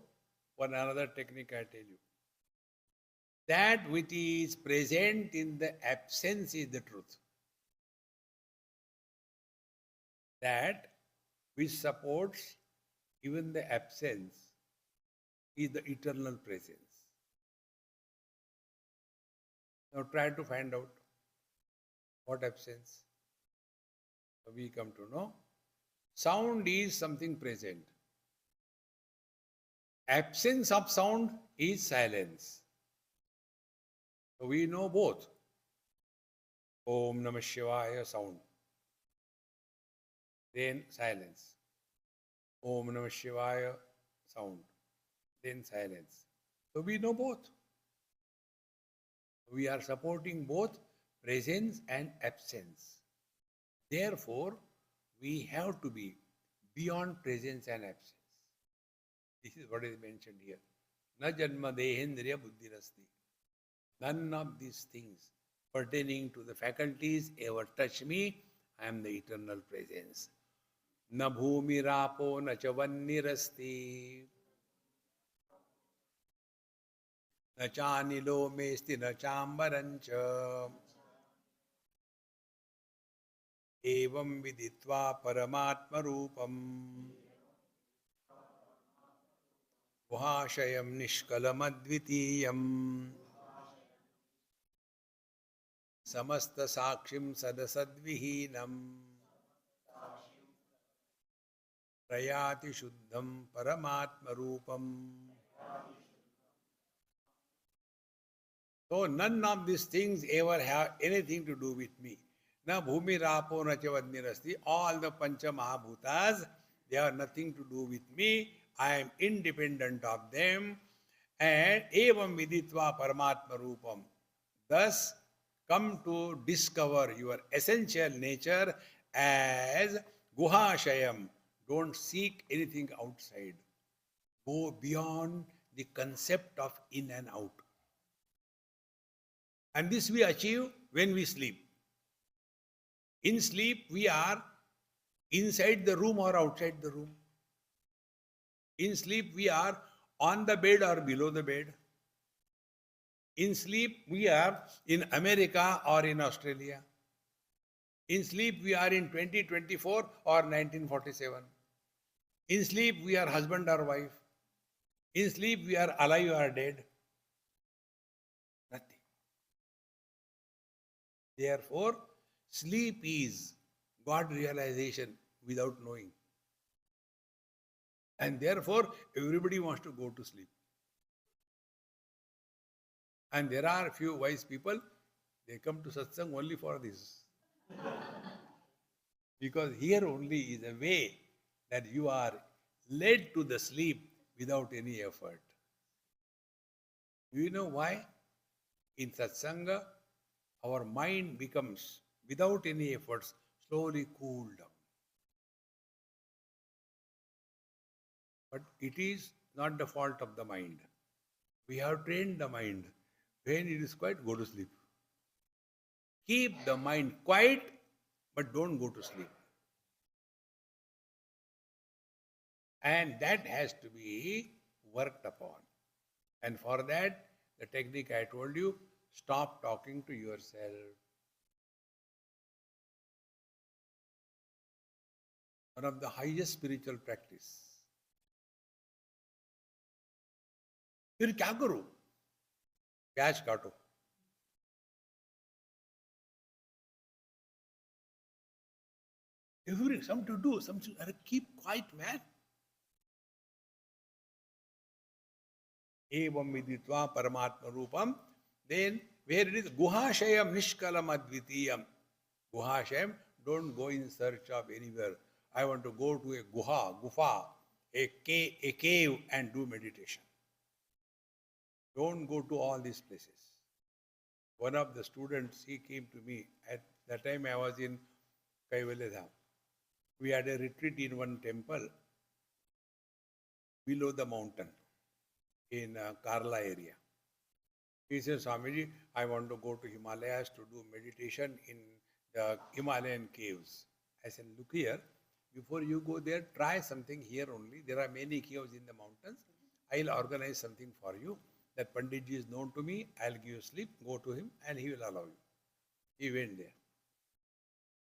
[SPEAKER 1] one another technique I tell you. That which is present in the absence is the truth. That which supports even the absence is the eternal presence. Now try to find out what absence. So we come to know. Sound is something present. Absence of sound is silence. So we know both. Om Namah Shivaya sound. Then silence. Om Namah Shivaya sound. Then silence. So we know both. We are supporting both presence and absence. Therefore, we have to be beyond presence and absence. This is what is mentioned here. Na janma dehendriya buddhirasti. None of these things pertaining to the faculties ever touch me. I am the eternal presence. Na bhumi rapo na chavannirasti. Na chanilo mesti na chambarancha. Evam viditva paramatma rupam. Guhashayam nishkalamadvitiyam. Samasta sakshim sadasadvihinam. Prayati shuddham paramatma rupam. So none of these things ever have anything to do with me. Na bhumi rapo na chavadnirasti. All the pancha mahabhutas, they have nothing to do with me. I am independent of them. And evam viditva paramatma rupam. Thus, come to discover your essential nature as guhashayam. Don't seek anything outside. Go beyond the concept of in and out. And this we achieve when we sleep. In sleep, we are inside the room or outside the room. In sleep, we are on the bed or below the bed. In sleep, we are in America or in Australia. In sleep, we are in 2024 or 1947. In sleep, we are husband or wife. In sleep, we are alive or dead. Nothing. Therefore, sleep is God realization without knowing. And therefore, everybody wants to go to sleep. And there are few wise people, they come to satsang only for this. Because here only is a way that you are led to the sleep without any effort. Do you know why? In satsanga, our mind becomes, without any efforts, slowly cooled down. But it is not the fault of the mind. We have trained the mind. When it is quiet, go to sleep. Keep the mind quiet, but don't go to sleep. And that has to be worked upon. And for that, the technique I told you, stop talking to yourself. One of the highest spiritual practice. फिर क्या करो? प्याज काटो. Something to do, something. Keep quiet, man. Evam viditva paramatma rupam. Then where it is guhashayam nishkalam advitiyam. Guhashayam, don't go in search of anywhere. I want to go to a gufa, a cave and do meditation. Don't go to all these places. One of the students, he came to me. At that time I was in Kaivalya Dham. We had a retreat in one temple below the mountain in Karla area. He said, Swamiji, I want to go to Himalayas to do meditation in the Himalayan caves. I said, look here, before you go there, try something here only. There are many caves in the mountains. I'll organize something for you. That Panditji is known to me. I'll give you sleep. Go to him and he will allow you. He went there.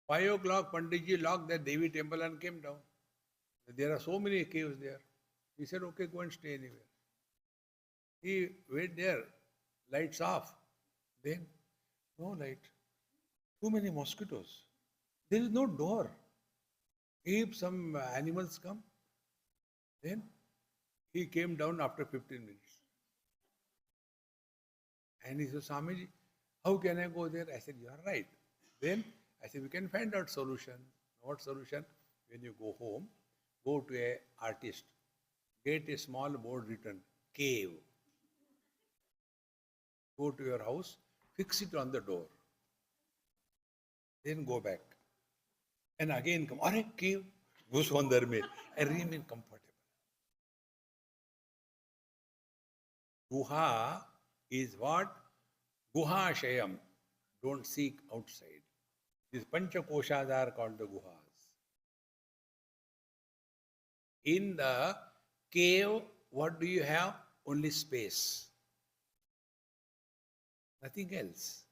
[SPEAKER 1] 5 o'clock, Panditji locked the Devi temple and came down. There are so many caves there. He said, okay, go and stay anywhere. He went there, lights off. Then, no light. Too many mosquitoes. There is no door. If some animals come, then he came down after 15 minutes. And he said, Swamiji, how can I go there? I said, you are right. Then I said, we can find out solution. What solution? When you go home, go to an artist. Get a small board written, cave. Go to your house, fix it on the door. Then go back. And again come, Are cave, घुस अंदर में, and remain comfortable. Guha is what? Guhashayam. Don't seek outside. These Panchakoshas are called the Guhas. In the cave, what do you have? Only space. Nothing else.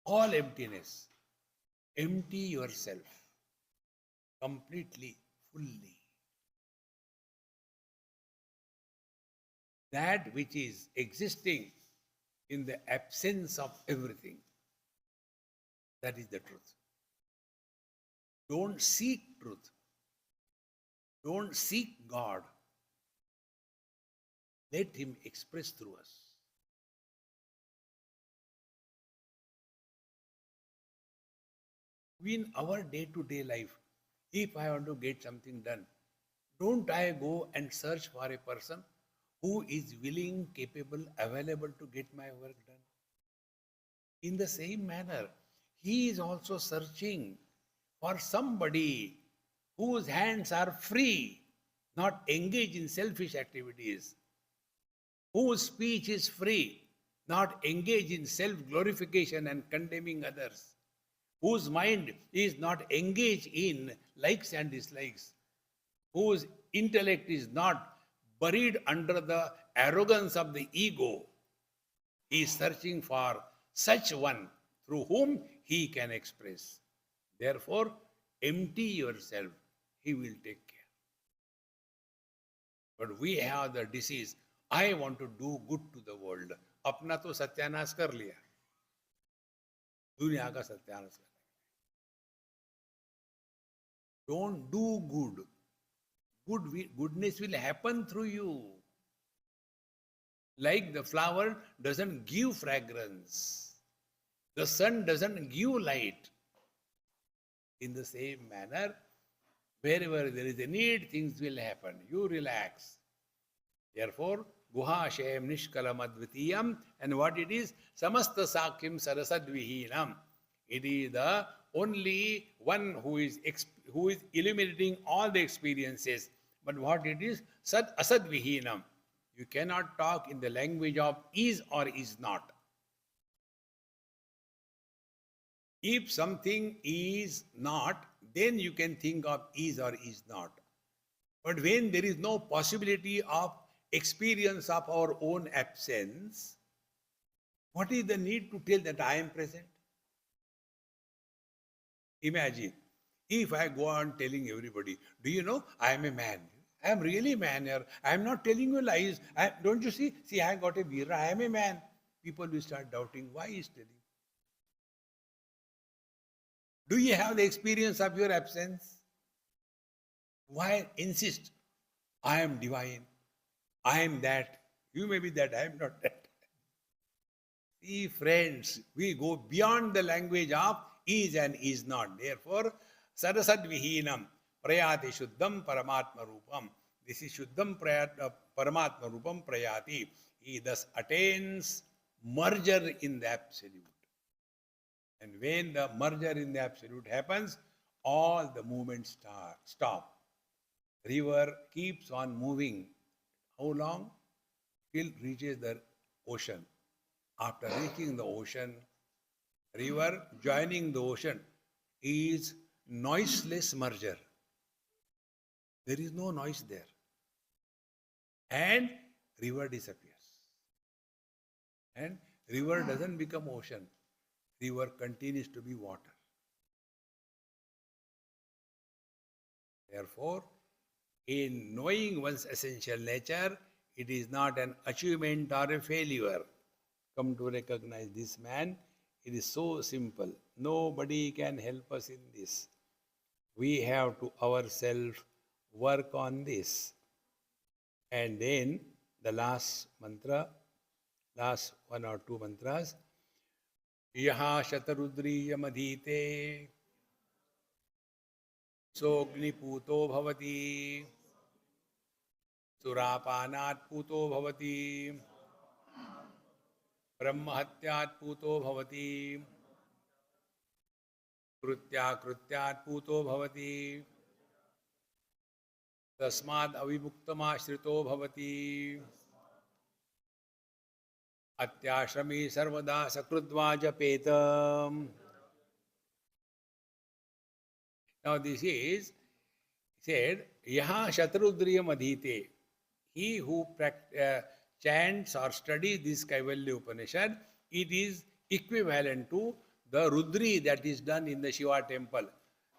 [SPEAKER 1] All emptiness. Empty yourself. Completely, fully. That which is existing in the absence of everything. That is the truth. Don't seek truth. Don't seek God. Let Him express through us. in our day-to-day life, if I want to get something done, don't I go and search for a person who is willing, capable, available to get my work done? In the same manner, he is also searching for somebody whose hands are free, not engaged in selfish activities, whose speech is free, not engaged in self glorification and condemning others, whose mind is not engaged in likes and dislikes, whose intellect is not buried under the arrogance of the ego. He is searching for such one through whom he can express. Therefore, empty yourself, he will take care. But we have the disease, I want to do good to the world. अपना तो सत्यानाश कर लिया, दुनिया का सत्यानाश कर. Don't do good. Goodness will happen through you. Like the flower doesn't give fragrance, the sun doesn't give light. In the same manner, wherever there is a need, things will happen. You relax. Therefore, Guhashayam Nishkalam Advitiyam, and what it is? Samasta Sakyam Sarasadvihinam. It is the only one who is illuminating all the experiences. But what it is? Sad Asadvihinam. You cannot talk in the language of is or is not. If something is not, then you can think of is or is not. But when there is no possibility of experience of our own absence, what is the need to tell that I am present? Imagine, if I go on telling everybody, do you know, I am a man. I am really a man here. I am not telling you lies. Don't you see? See, I got a beard. I am a man. People will start doubting why he is telling. Do you have the experience of your absence? Why insist? I am divine. I am that. You may be that. I am not that. See, friends, we go beyond the language of is and is not. Therefore, Sarasadvihinam Prayati Shuddham Paramatma Rupam. This is Shuddham Paramatma Rupam Prayati. He thus attains merger in the absolute. And when the merger in the absolute happens, all the movements stop. River keeps on moving. How long? Till reaches the ocean. After reaching the ocean, river joining the ocean is noiseless merger. There is no noise there. And river disappears. And river doesn't become ocean. River continues to be water. Therefore, in knowing one's essential nature, it is not an achievement or a failure. Come to recognize this man, it is so simple. Nobody can help us in this. We have to ourselves work on this. And then the last mantra, last one or two mantras, Yaha Shatarudriyam Adhite Sogniputo Bhavati Surapanat Puto Bhavati Brahmahatyat Puto Bhavati Krutyat Puto Bhavati Tasmad Avimuktamashrito Bhavati Atyashrami Sarvada Sakrudva Japetam. Now this is said, Yaha Shatrudriyam Adhite. He who chants or studies this Kaivalya Upanishad, it is equivalent to the Rudri that is done in the Shiva temple.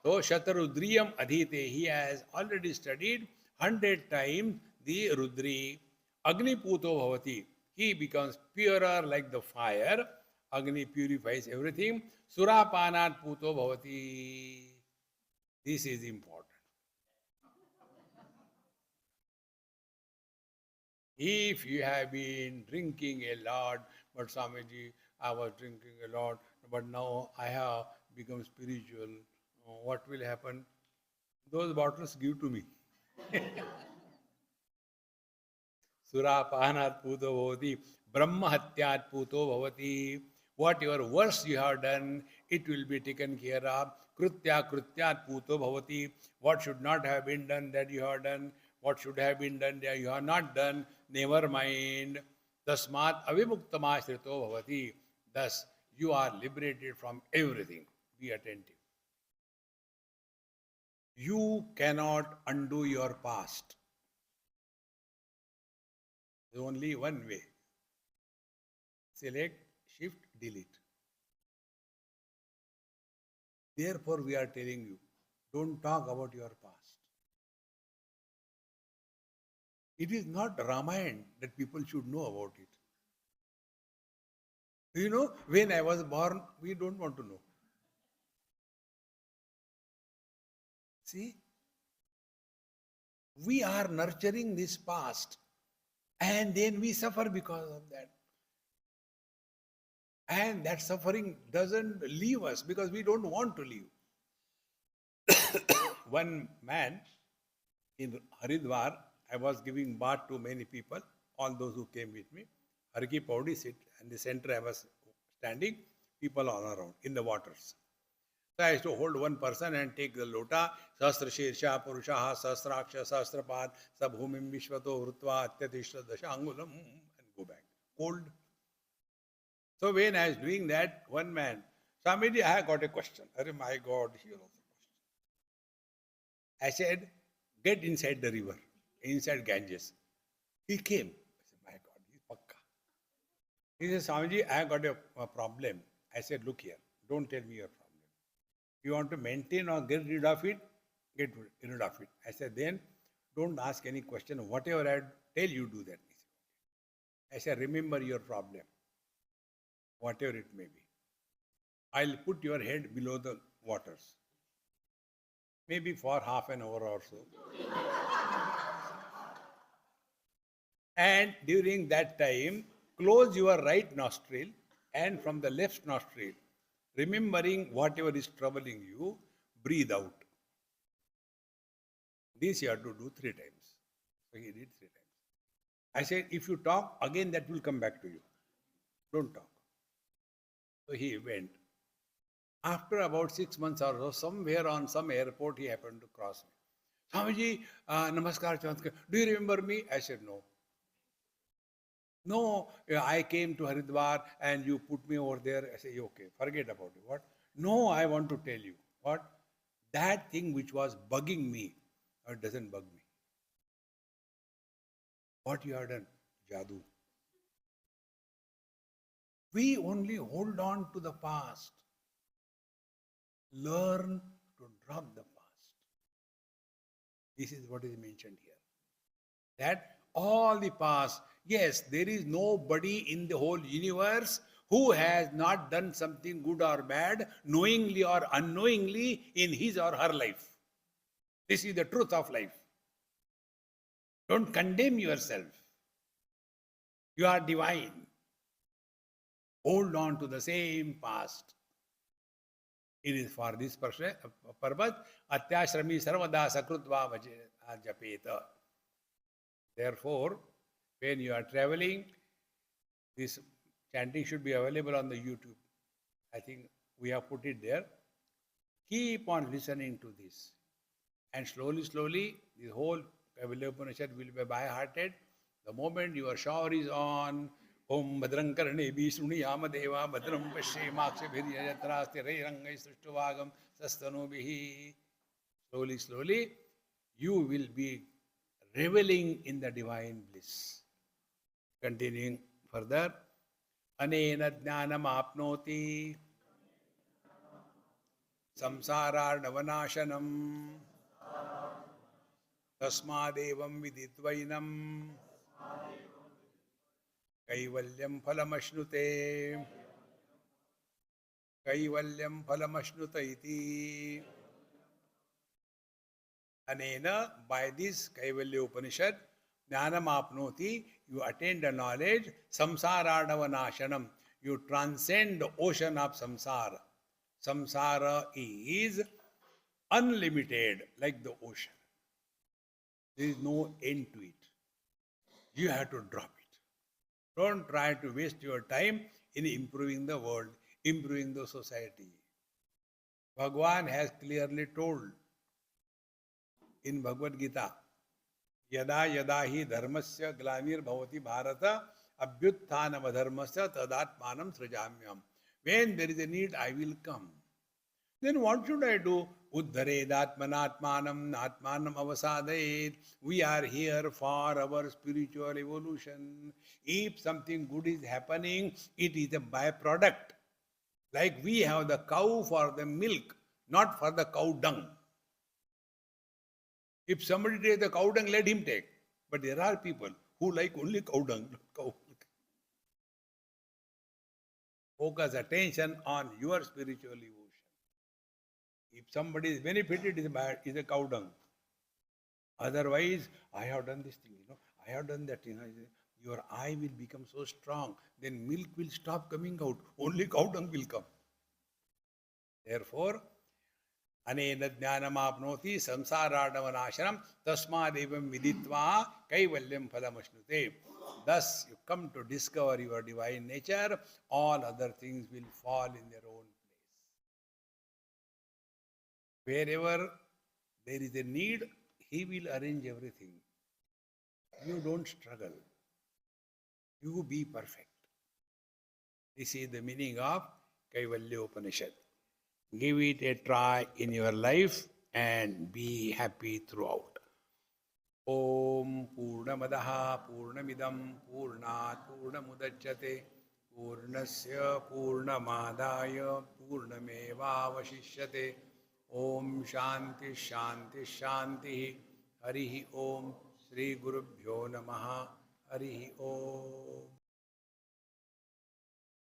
[SPEAKER 1] So Shatrudriyam Adhite, he has already studied 100 times the Rudri. Agni Puto Bhavati, he becomes purer like the fire. Agni purifies everything. Surapanat Puto Bhavati. This is important. If you have been drinking a lot, but Swamiji, I was drinking a lot, but now I have become spiritual, what will happen? Those bottles give to me. Surapanat puto bhavati, Brahma hatyat puto bhavati. Whatever worse you have done, it will be taken care of. Krutya krutyat puto bhavati. What should not have been done, that you have done. What should have been done, that you have not done. Never mind. Tasmat avimuktamashrito bhavati. Thus, you are liberated from everything. Be attentive. You cannot undo your past. There is only one way. Select, shift, delete. Therefore, we are telling you, don't talk about your past. It is not Ramayana that people should know about it. You know, when I was born, we don't want to know. See, we are nurturing this past and then we suffer because of that. And that suffering doesn't leave us because we don't want to leave. One man in Haridwar, I was giving bath to many people, all those who came with me. Har Ki Pauri sit, and the center I was standing, people all around in the waters. So I used to hold one person and take the lota, Sahasra Shirsha Purushaha Sahasraksha Sahasrapad Sabhumim Vishvato Hrutva Atyatishra Dasha Angulam and go back. Cold. So when I was doing that, one man, Swamiji, I got a question. Arey my God, here also question. I said, get inside the river, inside Ganges. He came. I said, my God, he's pakka. He said, Swamiji, I got a problem. I said, look here, don't tell me your problem. You want to maintain or get rid of it, get rid of it. I said, then don't ask any question. Whatever I tell you, do that. I said, remember your problem, whatever it may be. I'll put your head below the waters. Maybe for half an hour or so. And during that time, close your right nostril and from the left nostril, remembering whatever is troubling you, breathe out. This you have to do 3 times. So he did 3 times. I said, if you talk, again that will come back to you. Don't talk. So he went. After about 6 months or so, somewhere on some airport, he happened to cross me. Swamiji, namaskar, Chamatkar. Do you remember me? I said, no. No, I came to Haridwar and you put me over there. I say, okay, forget about it. What? No, I want to tell you. What? That thing which was bugging me, it doesn't bug me. What you have done? Jadoo. We only hold on to the past. Learn to drop the past. This is what is mentioned here. That all the past, yes, there is nobody in the whole universe who has not done something good or bad, knowingly or unknowingly, in his or her life. This is the truth of life. Don't condemn yourself. You are divine. Hold on to the same past. It is for this purpose, Atyashrami Sarvada Sakrutva Japeta. Therefore, when you are traveling, this chanting should be available on the YouTube. I think we have put it there. Keep on listening to this. And slowly, slowly, the whole Kaivalya Upanishad will be by-hearted. The moment your shower is on, Om Bhadram Karnebi Shruniyama Deva Bhadram Pashe Makshibhirya Yatrasti Rai Rangai Srishtuvagam Sastanobihi. Slowly, slowly, you will be reveling in the divine bliss. Continuing further, Anena Jnanam Apnoti Samsararnavanashanam Tasmadevam Viditvainam Kaivalyam Phalamashnuté Kaivalyam Phalamashnuta Anena, by this Kaivalya Upanishad, Jnanam Apnoti, you attain the knowledge, Samsararnavanashanam, you transcend the ocean of samsara. Samsara is unlimited like the ocean. There is no end to it. You have to drop it. Don't try to waste your time in improving the world, improving the society. Bhagwan has clearly told in Bhagavad Gita, Yada yada hi dharmasya glanir bhavati bharata abhyutthanam adharmasya tadatmanam srajamyam. When there is a need, I will come. Then what should I do? Uddharedatmanatmanam atmanam avasadayet. We are here for our spiritual evolution. If something good is happening, it is a byproduct. Like we have the cow for the milk, not for the cow dung. If somebody takes the cow dung, let him take. But there are people who like only cow dung, not cow milk. Focus attention on your spiritual evolution. If somebody is benefited, is a cow dung. Otherwise, I have done this thing, I have done that, your eye will become so strong, then milk will stop coming out, only cow dung will come. Therefore, anena jnanamapnoti samsaraadavanashanam tasmadevam viditva kaivalyam phalamashnute. Thus, you come to discover your divine nature, all other things will fall in their own place. Wherever there is a need, he will arrange everything. You don't struggle. You be perfect. This is the meaning of Kaivalya Upanishad. Give it a try in your life and be happy throughout. Om Purnamadaha Purnamidam Purnat Purnamudachyate Purnasya Purnamadaya Purnamevavashishyate. Om Shanti Shanti Shanti. Harihi Om. Shri Gurubhyo Namaha. Harihi Om.